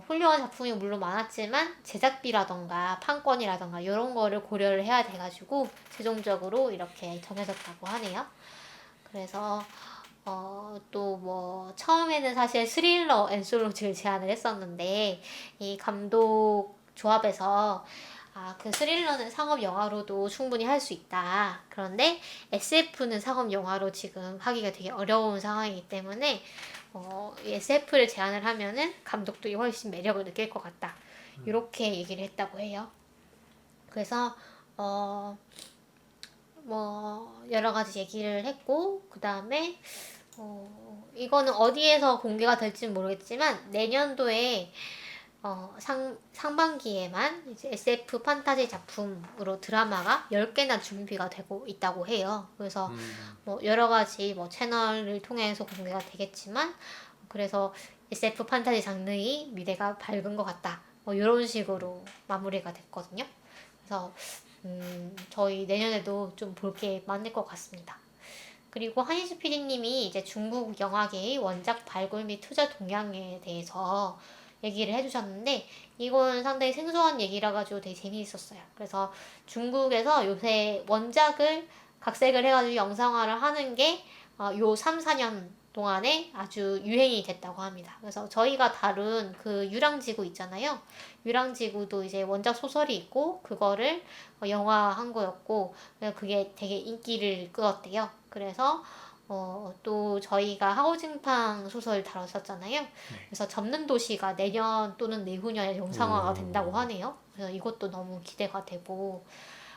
A: 훌륭한 작품이 물론 많았지만 제작비라던가 판권이라던가 이런 거를 고려를 해야 돼가지고 최종적으로 이렇게 정해졌다고 하네요. 그래서 또 뭐 처음에는 사실 스릴러 앤솔로지를 제안을 했었는데 이 감독 조합에서 그 스릴러는 상업 영화로도 충분히 할 수 있다. 그런데 SF는 상업 영화로 지금 하기가 되게 어려운 상황이기 때문에 SF를 제안을 하면은 감독도 훨씬 매력을 느낄 것 같다. 이렇게 얘기를 했다고 해요. 그래서 뭐 여러 가지 얘기를 했고 그 다음에 이거는 어디에서 공개가 될지는 모르겠지만 내년도에 상반기에만 이제 SF 판타지 작품으로 드라마가 10개나 준비가 되고 있다고 해요. 그래서 뭐 여러 가지 뭐 채널을 통해서 공개가 되겠지만 그래서 SF 판타지 장르의 미래가 밝은 것 같다. 뭐 이런 식으로 마무리가 됐거든요. 그래서 저희 내년에도 좀 볼 게 많을 것 같습니다. 그리고 한희주 PD님이 이제 중국 영화계의 원작 발굴 및 투자 동향에 대해서 얘기를 해주셨는데 이건 상당히 생소한 얘기라 가지고 되게 재미있었어요. 그래서 중국에서 요새 원작을 각색을 해가지고 영상화를 하는 게 요 3, 4년 동안에 아주 유행이 됐다고 합니다. 그래서 저희가 다룬 그 유랑지구 있잖아요. 유랑지구도 이제 원작 소설이 있고 그거를 영화한 거였고 그게 되게 인기를 끌었대요. 그래서 또 저희가 하오징팡 소설 다뤘었잖아요. 그래서 접는 도시가 내년 또는 내후년에 영상화가 된다고 하네요. 그래서 이것도 너무 기대가 되고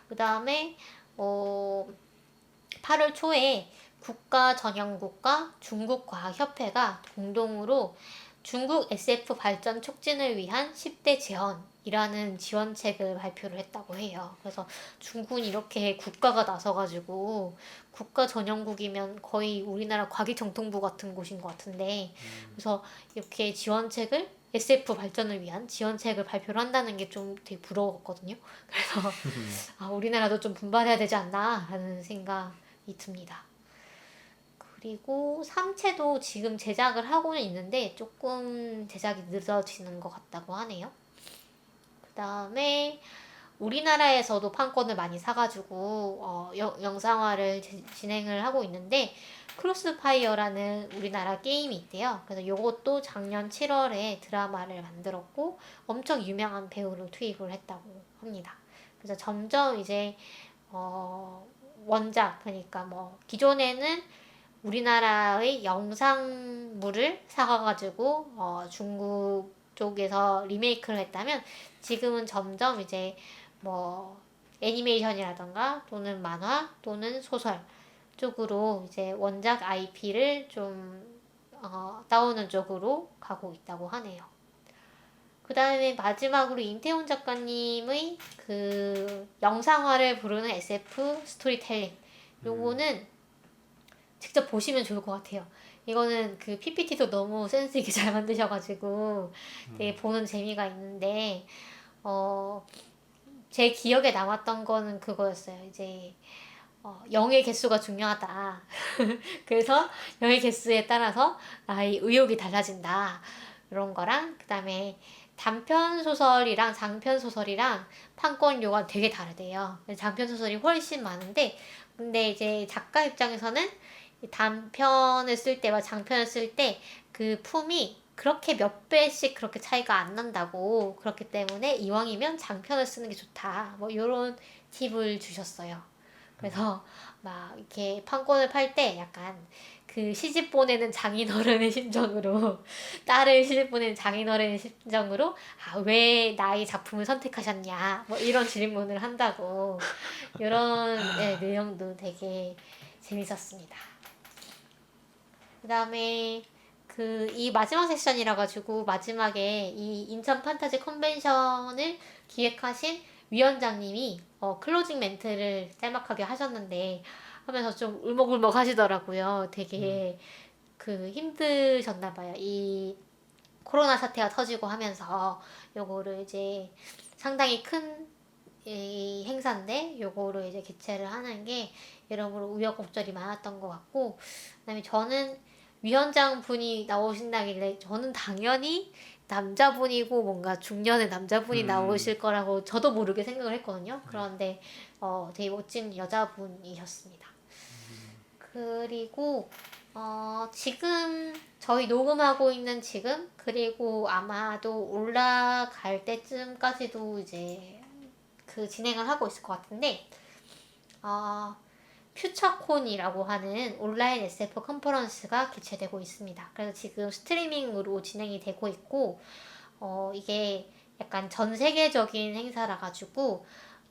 A: 그 다음에 8월 초에 국가전형국과 중국과학협회가 공동으로 중국 SF 발전 촉진을 위한 10대 지원이라는 지원책을 발표를 했다고 해요. 그래서 중국은 이렇게 국가가 나서가지고 국가전형국이면 거의 우리나라 과기정통부 같은 곳인 것 같은데 그래서 이렇게 지원책을 SF 발전을 위한 지원책을 발표를 한다는 게 좀 되게 부러웠거든요. 그래서 우리나라도 좀 분발해야 되지 않나 하는 생각이 듭니다. 그리고 3채도 지금 제작을 하고는 있는데 조금 제작이 늦어지는 것 같다고 하네요. 그 다음에 우리나라에서도 판권을 많이 사가지고 영상화를 진행을 하고 있는데 크로스파이어라는 우리나라 게임이 있대요. 그래서 요것도 작년 7월에 드라마를 만들었고 엄청 유명한 배우를 투입을 했다고 합니다. 그래서 점점 이제 원작 그러니까 뭐 기존에는 우리나라의 영상물을 사가지고 중국 쪽에서 리메이크를 했다면 지금은 점점 이제 뭐 애니메이션이라던가 또는 만화 또는 소설 쪽으로 이제 원작 IP를 좀 따오는 쪽으로 가고 있다고 하네요. 그 다음에 마지막으로 인태훈 작가님의 그 영상화를 부르는 SF 스토리텔링 요거는 직접 보시면 좋을 것 같아요. 이거는 그 PPT도 너무 센스 있게 잘 만드셔가지고 되게 보는 재미가 있는데 제 기억에 남았던 거는 그거였어요. 이제 영의 개수가 중요하다. 그래서 영의 개수에 따라서 나의 의욕이 달라진다. 이런 거랑 그다음에 단편 소설이랑 장편 소설이랑 판권료가 되게 다르대요. 장편 소설이 훨씬 많은데 근데 이제 작가 입장에서는 단편을 쓸 때와 장편을 쓸 때 그 품이 그렇게 몇 배씩 그렇게 차이가 안 난다고 그렇기 때문에 이왕이면 장편을 쓰는 게 좋다 뭐 이런 팁을 주셨어요. 그래서 막 이렇게 판권을 팔 때 약간 그 시집 보내는 장인어른의 심정으로 딸을 시집 보내는 장인어른의 심정으로 왜 나의 작품을 선택하셨냐 뭐 이런 질문을 한다고 이런 내용도 되게 재밌었습니다. 그 다음에 이 마지막 세션이라 가지고 마지막에 이 인천 판타지 컨벤션을 기획하신 위원장님이 클로징 멘트를 짤막하게 하셨는데 하면서 좀 울먹울먹 하시더라고요. 되게 힘드셨나 봐요. 이 코로나 사태가 터지고 하면서 요거를 이제 상당히 큰 이 행사인데 요거를 이제 개최를 하는 게 여러모로 우여곡절이 많았던 것 같고 그다음에 저는 위원장 분이 나오신다길래 저는 당연히 남자분이고 뭔가 중년의 남자분이 나오실 거라고 저도 모르게 생각을 했거든요. 그런데 되게 멋진 여자분이셨습니다. 그리고 지금 저희 녹음하고 있는 지금 그리고 아마도 올라갈 때쯤까지도 이제 그 진행을 하고 있을 것 같은데 퓨처콘이라고 하는 온라인 SF 컨퍼런스가 개최되고 있습니다. 그래서 지금 스트리밍으로 진행이 되고 있고 이게 약간 전 세계적인 행사라 가지고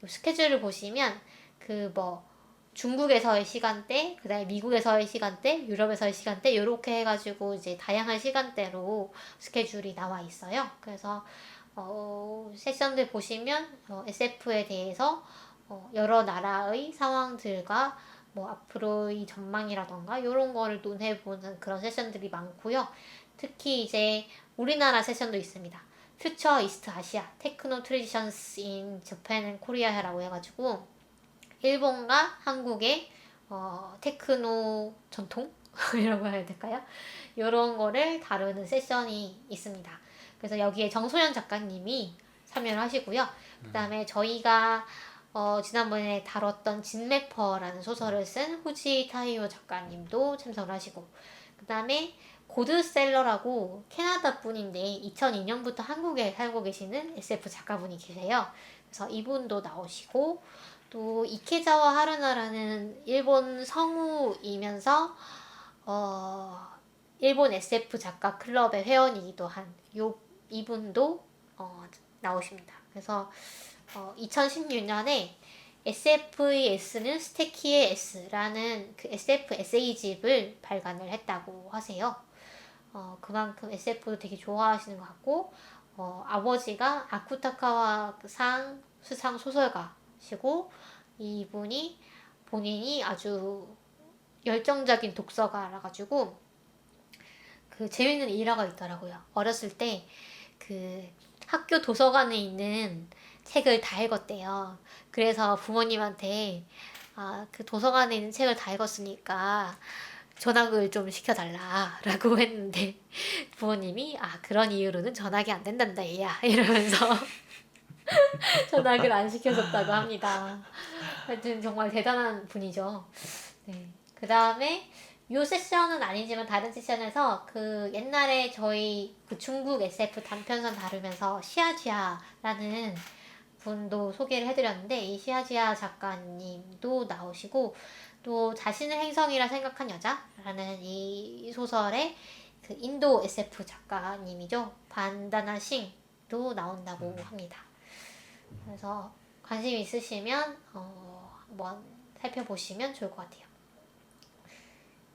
A: 스케줄을 보시면 그 뭐 중국에서의 시간대, 그다음에 미국에서의 시간대, 유럽에서의 시간대 요렇게 해가지고 이제 다양한 시간대로 스케줄이 나와 있어요. 그래서 세션들 보시면 SF에 대해서 여러 나라의 상황들과 뭐 앞으로의 전망이라던가 이런 거를 논해보는 그런 세션들이 많고요. 특히 이제 우리나라 세션도 있습니다. 퓨처 이스트 아시아 테크노 트레디션스 인 재팬 앤 코리아라고 해가지고 일본과 한국의 테크노 전통이라고 해야 될까요? 이런 거를 다루는 세션이 있습니다. 그래서 여기에 정소연 작가님이 참여를 하시고요. 그 다음에 저희가 지난번에 다뤘던 진래퍼라는 소설을 쓴 후지 타이오 작가님도 참석을 하시고, 그 다음에 고드셀러라고 캐나다 분인데 2002년부터 한국에 살고 계시는 SF 작가분이 계세요. 그래서 이분도 나오시고, 또 이케자와 하루나라는 일본 성우이면서 일본 SF 작가 클럽의 회원이기도 한 이분도 나오십니다. 그래서 2016년에 SFES는 스테키의 S라는 그 SF 에세이집을 발간을 했다고 하세요. 그만큼 SF도 되게 좋아하시는 것 같고, 아버지가 아쿠타카와 상 수상 소설가시고, 이분이 본인이 아주 열정적인 독서가라 가지고 그 재밌는 일화가 있더라고요. 어렸을 때 그 학교 도서관에 있는 책을 다 읽었대요. 그래서 부모님한테 그 도서관에 있는 책을 다 읽었으니까 전학을 좀 시켜달라라고 했는데 부모님이 그런 이유로는 전학이 안 된단다 얘야 이러면서 전학을 안 시켜줬다고 합니다. 하여튼 정말 대단한 분이죠. 네. 그 다음에 요 세션은 아니지만 다른 세션에서 그 옛날에 저희 그 중국 SF 단편선 다루면서 시아지아라는 분도 소개를 해드렸는데, 이 시아지아 작가님도 나오시고, 또 자신을 행성이라 생각한 여자라는 이 소설의 그 인도 SF 작가님이죠. 반다나 싱도 나온다고 합니다. 그래서 관심 있으시면 한번 살펴보시면 좋을 것 같아요.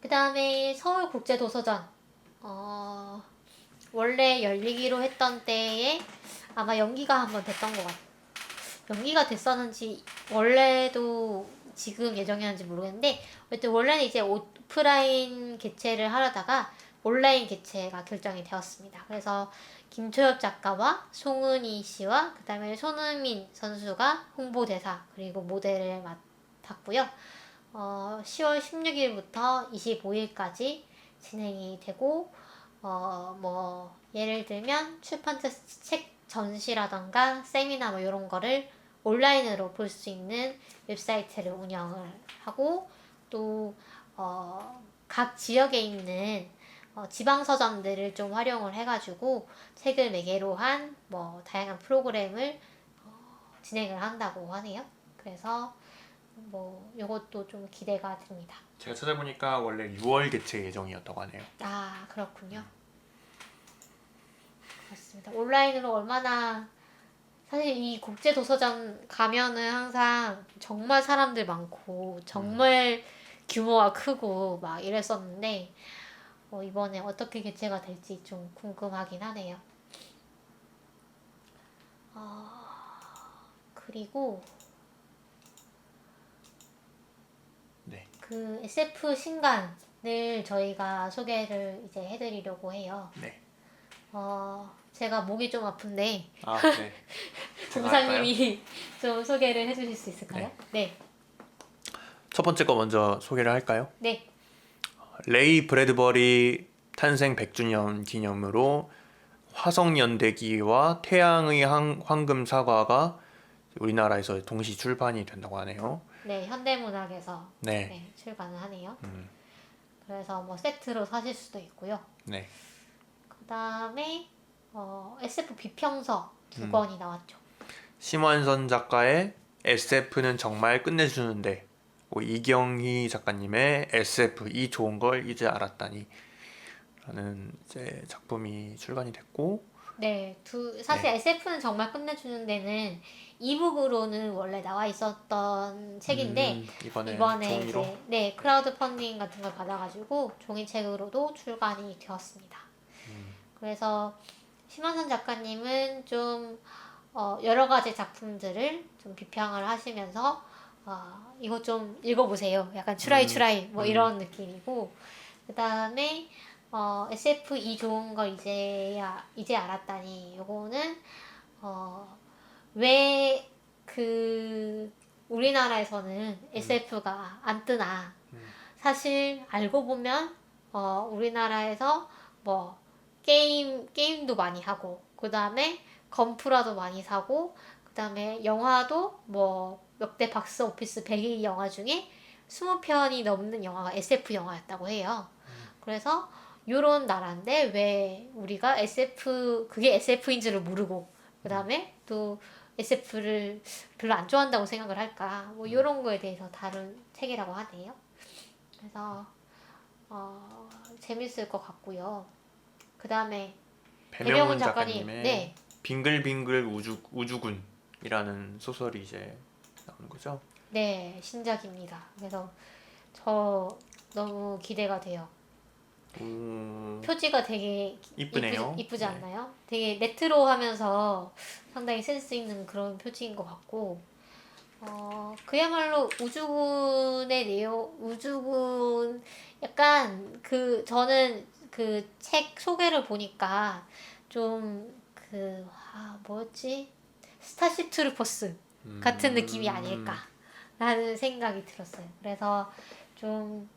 A: 그 다음에 서울국제도서전 원래 열리기로 했던 때에 아마 연기가 한번 됐던 것 같아요. 연기가 됐었는지 원래도 지금 예정이었는지 모르겠는데, 어쨌든 원래는 이제 오프라인 개최를 하려다가 온라인 개최가 결정이 되었습니다. 그래서 김초엽 작가와 송은희 씨와 그 다음에 손흥민 선수가 홍보대사 그리고 모델을 맡았고요. 10월 16일부터 25일까지 진행이 되고, 뭐 예를 들면 출판사 책 전시라던가 세미나 뭐 이런 거를 온라인으로 볼 수 있는 웹사이트를 운영을 하고, 또 각 지역에 있는 지방 서점들을 좀 활용을 해가지고 책을 매개로 한 뭐 다양한 프로그램을 진행을 한다고 하네요. 그래서 뭐 요것도 좀 기대가 됩니다.
B: 제가 찾아보니까 원래 6월 개최 예정이었다고 하네요.
A: 그렇군요. 맞습니다. 온라인으로 얼마나, 사실 이 국제도서전 가면은 항상 정말 사람들 많고 정말 규모가 크고 막 이랬었는데 이번에 어떻게 개최가 될지 좀 궁금하긴 하네요. 그리고
B: 네.
A: 그 SF 신간을 저희가 소개를 이제 해드리려고 해요.
B: 네.
A: 제가 목이 좀 아픈데
B: 네.
A: 공사님이 좀 소개를 해주실 수 있을까요? 네.
B: 첫 번째 거 먼저 소개를 할까요?
A: 네.
B: 레이 브래드버리 탄생 100주년 기념으로 화성연대기와 태양의 황금 사과가 우리나라에서 동시 출판이 된다고 하네요.
A: 네, 현대문학에서
B: 네.
A: 네, 출간을 하네요.
B: 음,
A: 그래서 뭐 세트로 사실 수도 있고요.
B: 네.
A: 그다음에 SF 비평서 두
B: 음.
A: 권이 나왔죠.
B: 심원선 작가의 SF는 정말 끝내주는데 이경희 작가님의 SF 이 좋은 걸 이제 알았다니 라는 이제 작품이 출간이 됐고
A: 네, 사실
B: 네.
A: SF는 정말 끝내주는 데는 이북으로는 원래 나와 있었던 책인데 이번에
B: 종이로
A: 이제 네 크라우드 펀딩 같은 걸 받아가지고 종이책으로도 출간이 되었습니다. 그래서 심원선 작가님은 좀 여러 가지 작품들을 좀 비평을 하시면서 이거 좀 읽어보세요. 약간 추라이 뭐 이런 느낌이고 그 다음에 SF 이 좋은 걸 이제 알았다니 요거는 왜 그 우리나라에서는 SF가 안 뜨나 사실 알고 보면 우리나라에서 뭐 게임도 많이 하고 그 다음에 건프라도 많이 사고 그 다음에 영화도 뭐 역대 박스 오피스 100위 영화 중에 20편이 넘는 영화가 SF 영화였다고 해요. 그래서 요런 나라인데 왜 우리가 그게 SF인 줄을 모르고 그 다음에 또 SF를 별로 안 좋아한다고 생각을 할까 뭐 요런 거에 대해서 다룬 책이라고 하네요. 그래서 재밌을 것 같고요. 그 다음에
B: 배명훈
A: 배명훈 작가님,
B: 작가님의
A: 네,
B: 빙글빙글 우주군이라는 소설이 이제 나오는 거죠.
A: 네 신작입니다. 그래서 저 너무 기대가 돼요. 표지가 되게
B: 이쁘네요.
A: 이쁘지
B: 네.
A: 않나요? 되게 레트로하면서 상당히 센스 있는 그런 표지인 것 같고, 그야말로 우주군 약간 저는 그 책 소개를 보니까 좀 뭐였지? 스타쉽 트루퍼스 같은 느낌이 아닐까라는 생각이 들었어요. 그래서 좀,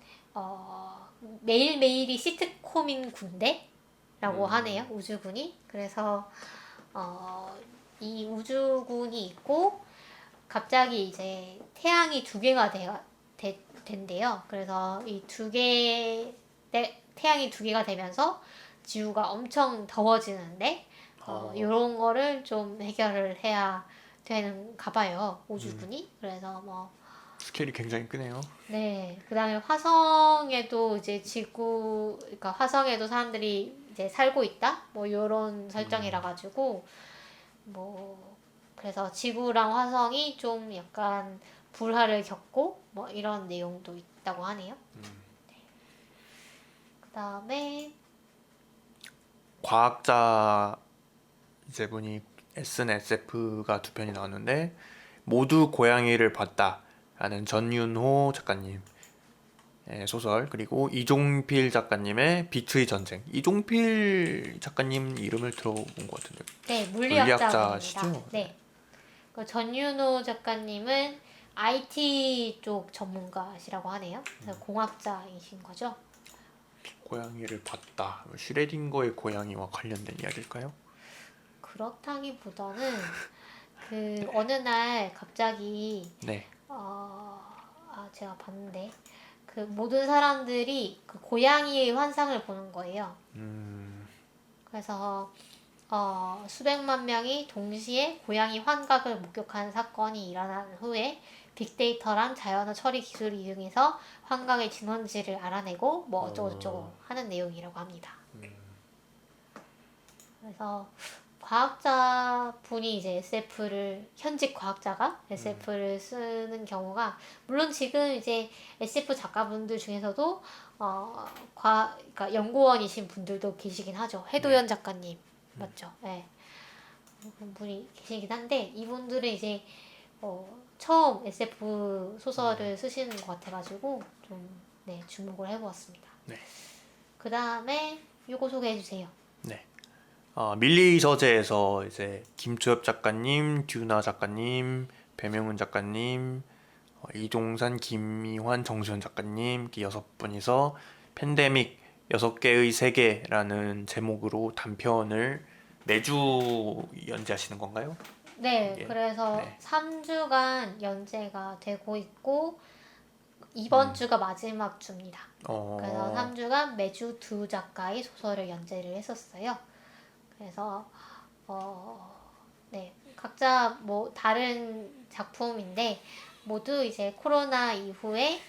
A: 매일매일이 시트콤인 군대라고 하네요, 우주군이. 그래서, 이 우주군이 있고, 갑자기 이제 태양이 두 개가 된대요. 그래서 이 태양이 두 개가 되면서 지구가 엄청 더워지는데, 요런 거를 좀 해결을 해야 되는가 봐요, 우주군이. 그래서 뭐,
B: 스케일이 굉장히 크네요.
A: 네. 그 다음에 화성에도 이제 그러니까 화성에도 사람들이 이제 살고 있다? 뭐, 요런 설정이라 가지고, 뭐, 그래서 지구랑 화성이 좀 약간 불화를 겪고, 뭐, 이런 내용도 있다고 하네요. 그 다음에,
B: 과학자 이제 분이 쓴 SF가 두 편이 나왔는데 모두 고양이를 봤다라는 전윤호 작가님 소설 그리고 이종필 작가님의 빛의 전쟁. 이종필 작가님 이름을 들어본 것 같은데
A: 네,
B: 물리학자시죠?
A: 물리학자분입니다. 네. 그 전윤호 작가님은 IT 쪽 전문가시라고 하네요. 그래서 공학자이신 거죠.
B: 고양이를 봤다. 슈레딩거의 고양이와 관련된 이야기일까요?
A: 그렇다기보다는 어느 날 갑자기
B: 네.
A: 제가 봤는데 모든 사람들이 그 고양이의 환상을 보는 거예요. 그래서 수백만 명이 동시에 고양이 환각을 목격하는 사건이 일어난 후에 빅데이터란 자연어 처리 기술을 이용해서 환각의 진원지를 알아내고 뭐 어쩌고저쩌고 하는 내용이라고 합니다. 그래서 과학자분이 이제 현직 과학자가 SF를 쓰는 경우가 물론 지금 이제 SF 작가분들 중에서도 그러니까 연구원이신 분들도 계시긴 하죠. 해도연 작가님 맞죠? 네. 그런 분이 계시긴 한데 이분들은 이제 처음 SF 소설을 쓰시는 것 같아가지고 좀 네, 주목을 해보았습니다.
B: 네.
A: 그 다음에 요거 소개해 주세요.
B: 네. 밀리 서재에서 이제 김초엽 작가님, 듀나 작가님, 배명훈 작가님, 이동산, 김미환, 정수현 작가님 이렇게 6분이서 팬데믹 6개의 세계라는 제목으로 단편을 매주 연재하시는 건가요?
A: 네,
B: 이게.
A: 그래서
B: 네.
A: 3주간 연재가 되고 있고 이번 주가 마지막 주입니다. 그래서 3주간 매주 두 작가의 소설을 연재를 했었어요. 그래서 네, 각자 뭐 다른 작품인데 모두 이제 코로나 이후에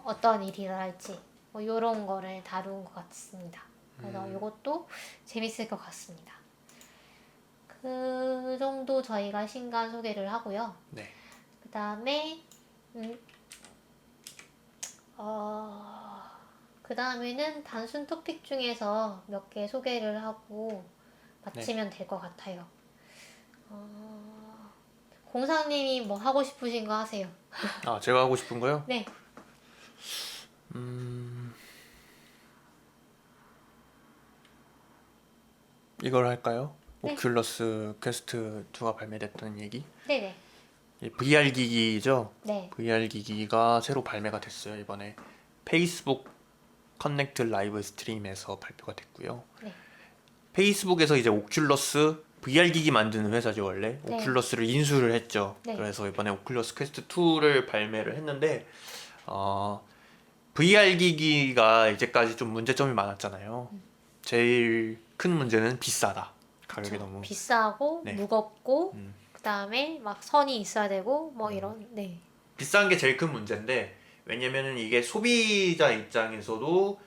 A: 어떤 일이 일어날지 뭐 이런 거를 다룬 것 같습니다. 그래서 이것도 재밌을 것 같습니다. 그 정도 저희가 신간 소개를 하고요.
B: 네.
A: 그 다음에 그 다음에는 단순 토픽 중에서 몇 개 소개를 하고 마치면 될 것 같아요. 공상님이 뭐 하고 싶으신 거 하세요.
B: 아, 제가 하고 싶은 거요?
A: 네.
B: 이걸 할까요?
A: 네.
B: 오큘러스 퀘스트 2가 발매됐다는 얘기?
A: 네네.
B: VR 기기죠?
A: 네.
B: VR 기기가 새로 발매가 됐어요. 이번에 페이스북 커넥트 라이브 스트림에서 발표가 됐고요.
A: 네.
B: 페이스북에서 이제 오큘러스 VR 기기 만드는 회사죠 원래.
A: 네.
B: 오큘러스를 인수를 했죠.
A: 네.
B: 그래서 이번에 오큘러스 퀘스트 2를 발매를 했는데 VR 기기가 이제까지 좀 문제점이 많았잖아요. 제일 큰 문제는 비싸다. 가격이 너무
A: 비싸고
B: 네.
A: 무겁고 그 다음에 막 선이 있어야 되고 뭐 이런. 네.
B: 비싼 게 제일 큰 문제인데, 왜냐면은 이게 소비자 입장에서도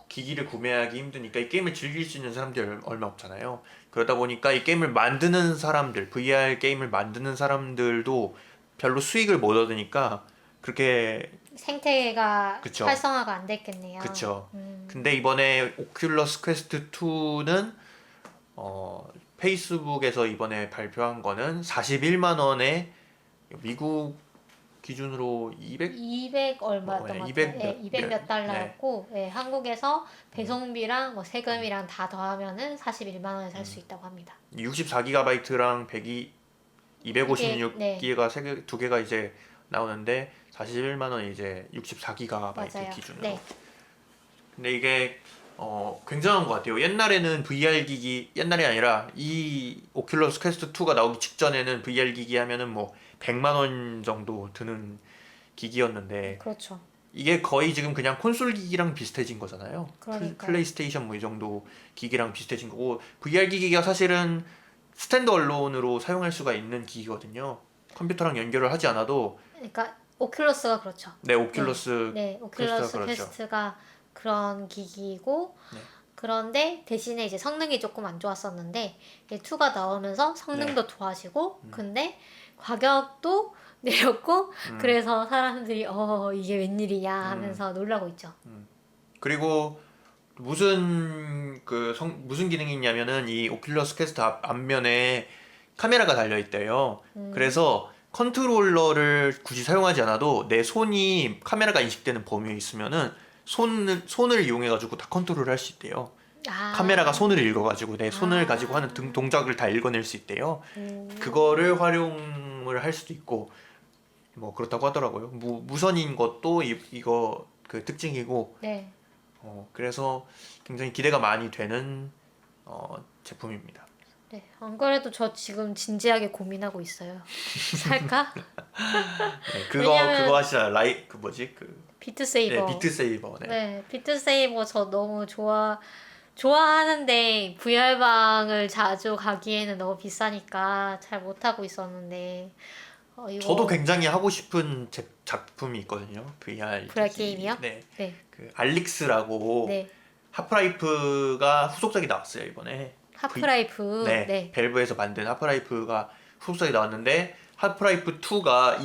B: 기기를 구매하기 힘드니까 이 게임을 즐길 수 있는 사람들이 얼마 없잖아요. 그러다 보니까 이 게임을 만드는 사람들, VR 게임을 만드는 사람들도 별로 수익을 못 얻으니까 그렇게.
A: 생태계가
B: 그쵸.
A: 활성화가 안 됐겠네요.
B: 그쵸. 근데 이번에 오큘러스 퀘스트 2는 페이스북에서 이번에 발표한 거는 41만 원에 미국 기준으로
A: 200 얼마였던 것
B: 200
A: 같아요.
B: 몇-
A: 200 몇 달러였고 네, 한국에서 배송비랑 뭐 세금이랑 다 더하면은 41만 원에 살 수 있다고 합니다.
B: 64GB랑 256기가
A: 네.
B: 두 개가 이제 나오는데 41만 원이 이제 64GB
A: 맞아요.
B: 기준으로.
A: 네.
B: 근데 이게 굉장한 것 같아요. 옛날에는 VR 기기, 옛날이 아니라 이 오큘러스 퀘스트 2가 나오기 직전에는 VR 기기 하면은 뭐 100만 원 정도 드는 기기였는데,
A: 그렇죠.
B: 이게 거의 지금 그냥 콘솔 기기랑 비슷해진 거잖아요.
A: 그러니까요.
B: 플레이스테이션 뭐 이 정도 기기랑 비슷해진 거고, VR 기기가 사실은 스탠드 얼론으로 사용할 수가 있는 기기거든요. 컴퓨터랑 연결을 하지 않아도.
A: 그러니까 오큘러스가 그렇죠.
B: 네, 오큘러스
A: 네,
B: 퀘스트가
A: 오큘러스
B: 그렇죠.
A: 퀘스트가 그런 기기고
B: 네.
A: 그런데 대신에 이제 성능이 조금 안 좋았었는데 이게 2가 나오면서 성능도 좋아지고 근데 가격도 내렸고 그래서 사람들이 이게 웬일이야 하면서 놀라고 있죠.
B: 그리고 무슨 무슨 기능이 있냐면은 이 오큘러스 퀘스트 앞면에 카메라가 달려 있대요. 그래서 컨트롤러를 굳이 사용하지 않아도 내 손이 카메라가 인식되는 범위에 있으면은 손을 이용해 가지고 다 컨트롤을 할 수 있대요.
A: 아.
B: 카메라가 손을 읽어 가지고 내 손을 가지고 하는 동작을 다 읽어낼 수 있대요. 그거를 활용을 할 수도 있고 뭐 그렇다고 하더라고요. 무선인 것도 이거 그 특징이고.
A: 네.
B: 그래서 굉장히 기대가 많이 되는 제품입니다.
A: 네. 안 그래도 저 지금 진지하게 고민하고 있어요. 살까?
B: 네, 그거 하시잖아요. 그 뭐지?
A: 비트 세이버.
B: 네, 비트 세이버. 네.
A: 네, 비트 세이버 저 너무 좋아하는데 VR방을 자주 가기에는 너무 비싸니까 잘 못하고 있었는데 이거
B: 저도 굉장히 하고 싶은 작품이 있거든요. VR
A: 게임이요?
B: 네.
A: 네.
B: 그 알릭스라고
A: 네.
B: 하프라이프가 후속작이 나왔어요, 이번에.
A: 하프라이프.
B: 네.
A: 네.
B: 밸브에서 만든 하프라이프가 후속작이 나왔는데, 하프라이프 2가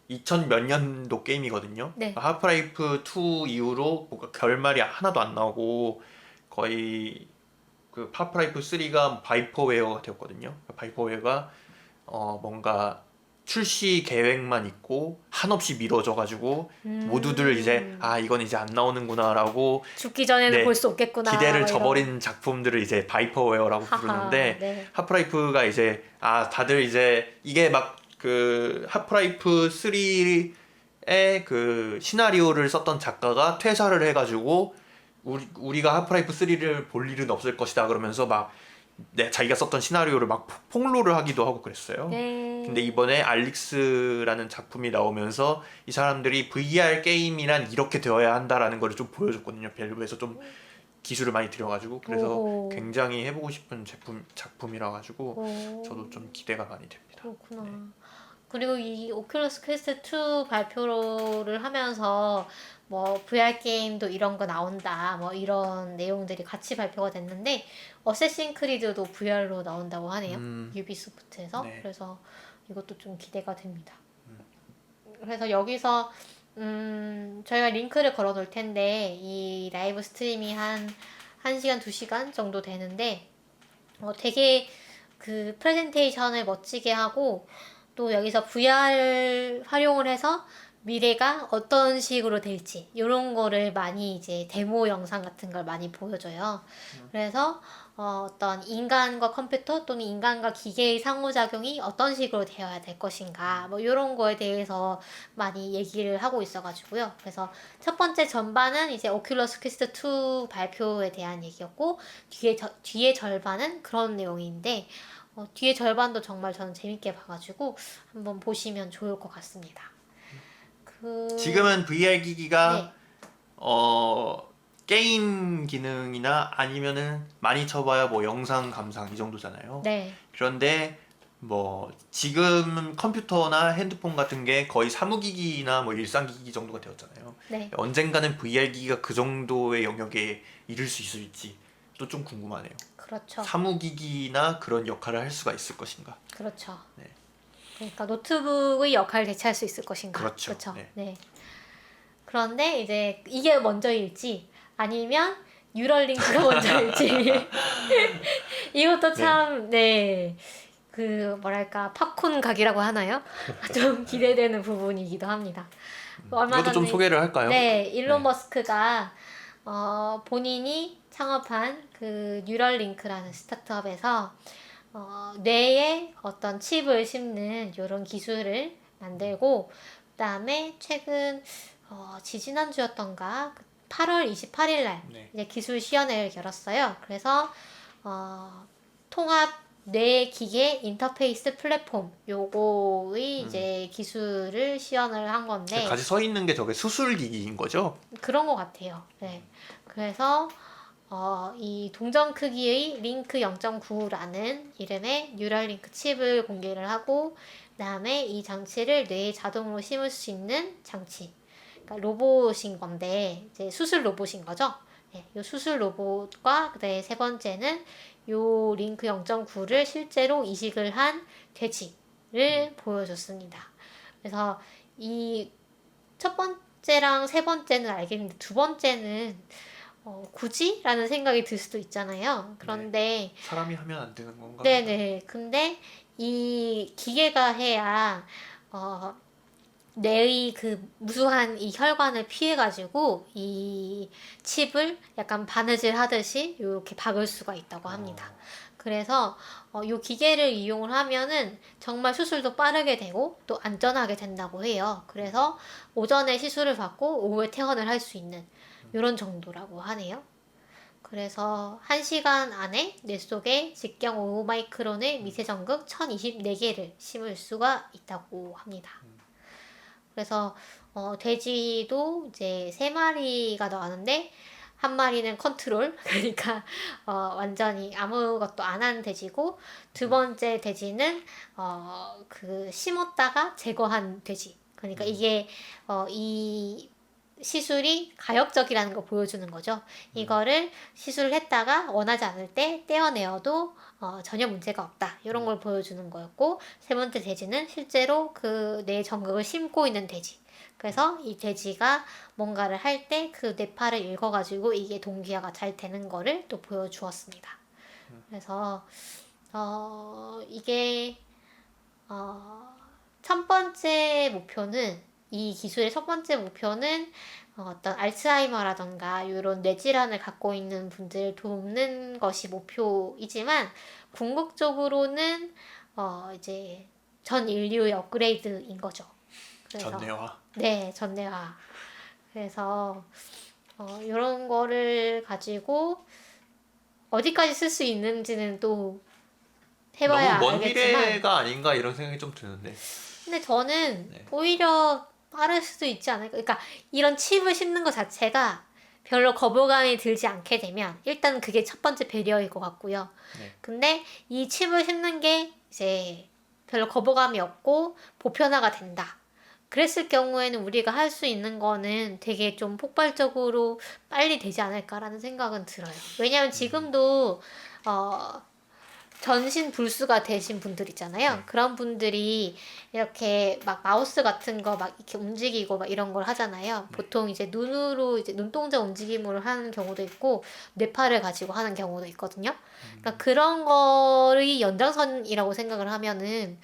B: 2000 몇 년도 게임이거든요.
A: 네.
B: 하프라이프 2 이후로 뭔가 결말이 하나도 안 나오고 거의 그 하프라이프 3가 바이퍼웨어가 되었거든요. 바이퍼웨어가 뭔가 출시 계획만 있고 한없이 미뤄져가지고 모두들 이제 이건 이제 안 나오는구나라고
A: 죽기 전에는
B: 네,
A: 볼 수 없겠구나.
B: 기대를
A: 막
B: 저버린 작품들을 이제 바이퍼웨어라고 부르는데,
A: 네.
B: 하프라이프가 이제 다들 이제 이게 막 그 하프라이프 3의 그 시나리오를 썼던 작가가 퇴사를 해가지고 우리가 하프라이프 3를 볼 일은 없을 것이다 그러면서 막 자기가 썼던 시나리오를 막 폭로를 하기도 하고 그랬어요.
A: 네.
B: 근데 이번에 알릭스라는 작품이 나오면서 이 사람들이 VR 게임이란 이렇게 되어야 한다라는 걸 좀 보여줬거든요. 밸브에서 좀 기술을 많이 들여가지고 그래서
A: 오호.
B: 굉장히 해보고 싶은 작품이라 가지고
A: 오.
B: 저도 좀 기대가 많이 됩니다.
A: 그렇구나.
B: 네.
A: 그리고 이 오큘러스 퀘스트 2 발표를 하면서 뭐 VR 게임도 이런 거 나온다 뭐 이런 내용들이 같이 발표가 됐는데 어쌔신 크리드도 VR로 나온다고 하네요. 유비소프트에서.
B: 네.
A: 그래서 이것도 좀 기대가 됩니다. 그래서 여기서 저희가 링크를 걸어 놓을 텐데 이 라이브 스트림이 한 1시간, 2시간 정도 되는데 되게 그 프레젠테이션을 멋지게 하고 또 여기서 VR 활용을 해서 미래가 어떤 식으로 될지 이런 거를 많이 이제 데모 영상 같은 걸 많이 보여줘요. 그래서 어떤 인간과 컴퓨터 또는 인간과 기계의 상호작용이 어떤 식으로 되어야 될 것인가 뭐 이런 거에 대해서 많이 얘기를 하고 있어가지고요. 그래서 첫 번째 전반은 이제 오큘러스 퀘스트 2 발표에 대한 얘기였고 뒤에 절반은 그런 내용인데 뒤에 절반도 정말 저는 재밌게 봐가지고 한번 보시면 좋을 것 같습니다.
B: 지금은 VR 기기가
A: 네.
B: 게임 기능이나 아니면은 많이 쳐봐야 뭐 영상 감상 이 정도잖아요.
A: 네.
B: 그런데 뭐 지금 컴퓨터나 핸드폰 같은 게 거의 사무기기나 뭐 일상기기 정도가 되었잖아요.
A: 네.
B: 언젠가는 VR 기기가 그 정도의 영역에 이를 수 있을지 또 좀 궁금하네요.
A: 그렇죠.
B: 사무기기나 그런 역할을 할 수가 있을 것인가.
A: 그렇죠.
B: 네.
A: 그러니까 노트북의 역할을 대체할 수 있을 것인가.
B: 그렇죠.
A: 그렇죠.
B: 네.
A: 네. 그런데 이제 이게 먼저일지 아니면 뉴럴링크가 먼저일지 이것도 참 그 뭐랄까 팝콘 각이라고 하나요? 좀 기대되는 부분이기도 합니다. 얼마
B: 이것도 좀
A: 전에
B: 소개를 할까요?
A: 네, 일론
B: 네.
A: 머스크가 본인이 창업한 그 뉴럴링크라는 스타트업에서 뇌에 어떤 칩을 심는 이런 기술을 만들고 그다음에 최근 지지난주였던가 8월 28일 날
B: 네.
A: 이제 기술 시연회를 열었어요. 그래서 통합 뇌 기계 인터페이스 플랫폼 요거의 이제 기술을 시연을 한 건데
B: 같이 서 있는 게 저게 수술기기인 거죠?
A: 그런 것 같아요. 네. 그래서 이 동전 크기의 링크 0.9라는 이름의 뉴럴링크 칩을 공개를 하고 그다음에 이 장치를 뇌에 자동으로 심을 수 있는 장치. 그러니까 로봇인 건데 이제 수술 로봇인 거죠. 네, 이 수술 로봇과 그다음에 세 번째는 요 링크 0.9를 실제로 이식을 한 돼지를 보여줬습니다. 그래서 이 첫 번째랑 세 번째는 알겠는데 두 번째는 굳이? 라는 생각이 들 수도 있잖아요. 그런데
B: 사람이 하면 안 되는 건가?
A: 네네. 근데 이 기계가 해야 뇌의 그 무수한 이 혈관을 피해가지고 이 칩을 약간 바느질 하듯이 이렇게 박을 수가 있다고 합니다. 그래서 이 기계를 이용을 하면은 정말 수술도 빠르게 되고 또 안전하게 된다고 해요. 그래서 오전에 시술을 받고 오후에 퇴원을 할 수 있는 이런 정도라고 하네요. 그래서 1시간 안에 뇌 속에 직경 5마이크론의 미세전극 1024개를 심을 수가 있다고 합니다. 그래서 돼지도 이제 3마리가 나왔는데 한 마리는 컨트롤 그러니까 완전히 아무것도 안 한 돼지고 두 번째 돼지는 그 심었다가 제거한 돼지. 그러니까 이게 이 시술이 가역적이라는 걸 보여주는 거죠. 이거를 시술을 했다가 원하지 않을 때 떼어내어도 전혀 문제가 없다. 이런 걸 보여주는 거였고 세 번째 돼지는 실제로 그 뇌 전극을 심고 있는 돼지. 그래서 이 돼지가 뭔가를 할 때 그 뇌파를 읽어가지고 이게 동기화가 잘 되는 거를 또 보여주었습니다. 그래서 이게 첫 번째 목표는 이 기술의 첫 번째 목표는 어떤 알츠하이머라던가 이런 뇌질환을 갖고 있는 분들을 돕는 것이 목표이지만 궁극적으로는 이제 전 인류의 업그레이드인 거죠. 그래서
B: 전내화.
A: 네, 전내화. 그래서 이런 거를 가지고 어디까지 쓸 수 있는지는 또 해봐야
C: 너무 먼
A: 알겠지만
C: 미래가 아닌가 이런 생각이 좀 드는데.
A: 근데 저는
C: 네.
A: 오히려 빠를 수도 있지 않을까. 그러니까 이런 칩을 심는 것 자체가 별로 거부감이 들지 않게 되면 일단 그게 첫 번째 배려일 것 같고요.
C: 네.
A: 근데 이 칩을 심는 게 이제 별로 거부감이 없고 보편화가 된다. 그랬을 경우에는 우리가 할 수 있는 거는 되게 좀 폭발적으로 빨리 되지 않을까라는 생각은 들어요. 왜냐하면 지금도 전신 불수가 되신 분들 있잖아요.
C: 네.
A: 그런 분들이 이렇게 막 마우스 같은 거 막 이렇게 움직이고 막 이런 걸 하잖아요. 보통 이제 눈으로 이제 눈동자 움직임으로 하는 경우도 있고 뇌파를 가지고 하는 경우도 있거든요. 그러니까 그런 거의 연장선이라고 생각을 하면은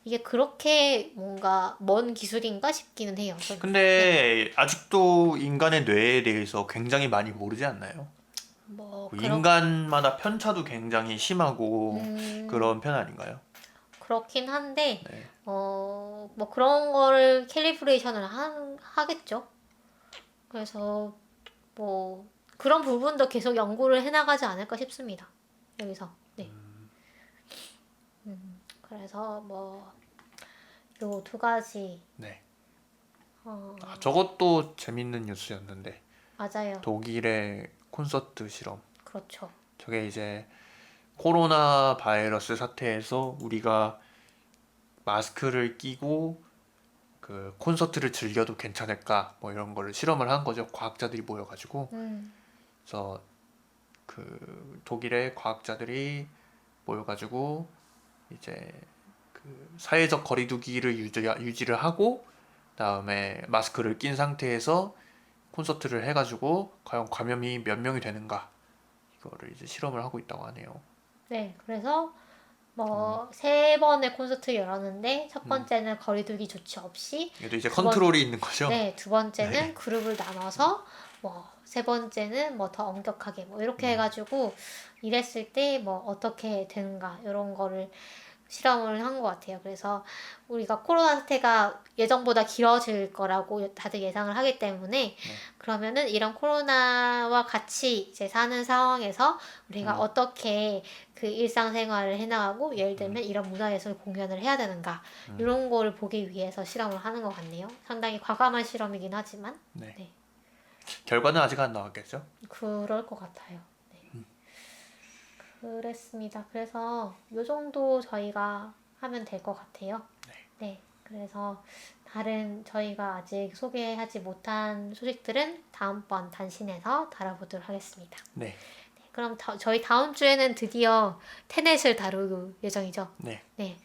A: 이게 그렇게 뭔가 먼 기술인가 싶기는 해요. 저는.
B: 근데 아직도 인간의 뇌에 대해서 굉장히 많이 모르지 않나요?
A: 뭐
B: 인간마다 편차도 굉장히 심하고 그런 편 아닌가요?
A: 그렇긴 한데
B: 네.
A: 뭐 그런 거를 캘리브레이션을 하겠죠. 그래서 뭐 그런 부분도 계속 연구를 해나가지 않을까 싶습니다. 여기서. 네. 그래서 뭐 요 두 가지
C: 네.
A: 어,
C: 저것도 재밌는 뉴스였는데
A: 맞아요.
C: 독일의 콘서트 실험.
A: 그렇죠.
C: 저게 이제 코로나 바이러스 사태에서 우리가 마스크를 끼고 그 콘서트를 즐겨도 괜찮을까 뭐 이런 거를 실험을 한 거죠. 과학자들이 모여가지고. 그래서 그 독일의 과학자들이 모여가지고 이제 그 사회적 거리두기를 유지를 하고 그다음에 마스크를 낀 상태에서 콘서트를 해가지고 과연 감염이 몇 명이 되는가 이거를 이제 실험을 하고 있다고 하네요.
A: 네. 그래서 뭐 세 번의 콘서트 열었는데 첫 번째는 거리두기 조치 없이
C: 얘도 이제
A: 두 번-
C: 컨트롤이 있는 거죠.
A: 네, 두 번째는
C: 네.
A: 그룹을 나눠서 뭐 세 번째는 뭐 더 엄격하게 뭐 이렇게 해가지고 이랬을 때 뭐 어떻게 되는가 이런 거를 실험을 한 것 같아요. 그래서 우리가 코로나 사태가 예정보다 길어질 거라고 다들 예상을 하기 때문에 그러면은 이런 코로나와 같이 이제 사는 상황에서 우리가 어떻게 그 일상생활을 해나가고 예를 들면 이런 문화예술 공연을 해야 되는가 이런 거를 보기 위해서 실험을 하는 것 같네요. 상당히 과감한 실험이긴 하지만
C: 네.
A: 네.
C: 결과는 아직 안 나왔겠죠?
A: 그럴 것 같아요. 네. 그랬습니다. 그래서 요 정도 저희가 하면 될 것 같아요. 네. 그래서 다른 저희가 아직 소개하지 못한 소식들은 다음번 단신에서 다뤄보도록 하겠습니다.
C: 네.
A: 네, 그럼 저희 다음 주에는 드디어 테넷을 다룰 예정이죠.
C: 네.
A: 네.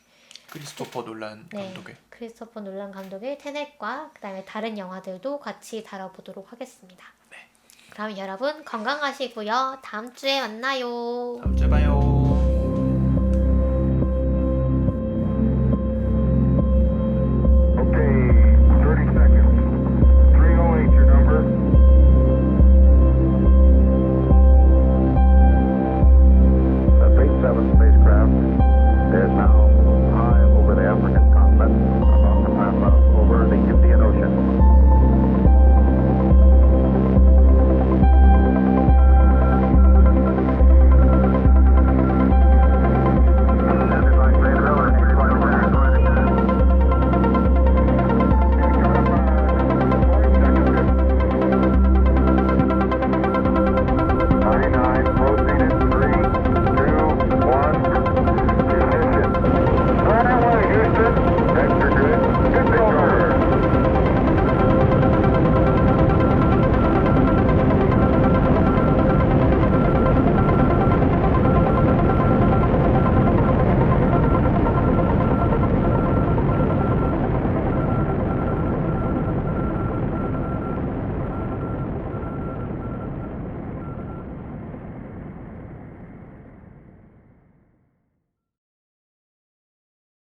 C: 크리스토퍼 놀란
A: 네.
C: 감독의.
A: 크리스토퍼 놀란 감독의 테넷과 그다음에 다른 영화들도 같이 다뤄보도록 하겠습니다.
C: 네.
A: 그럼 여러분 건강하시고요. 다음 주에 만나요.
C: 다음 주에 봐요.
D: Okay, 30 seconds. 308, your number. That's 87 spacecraft.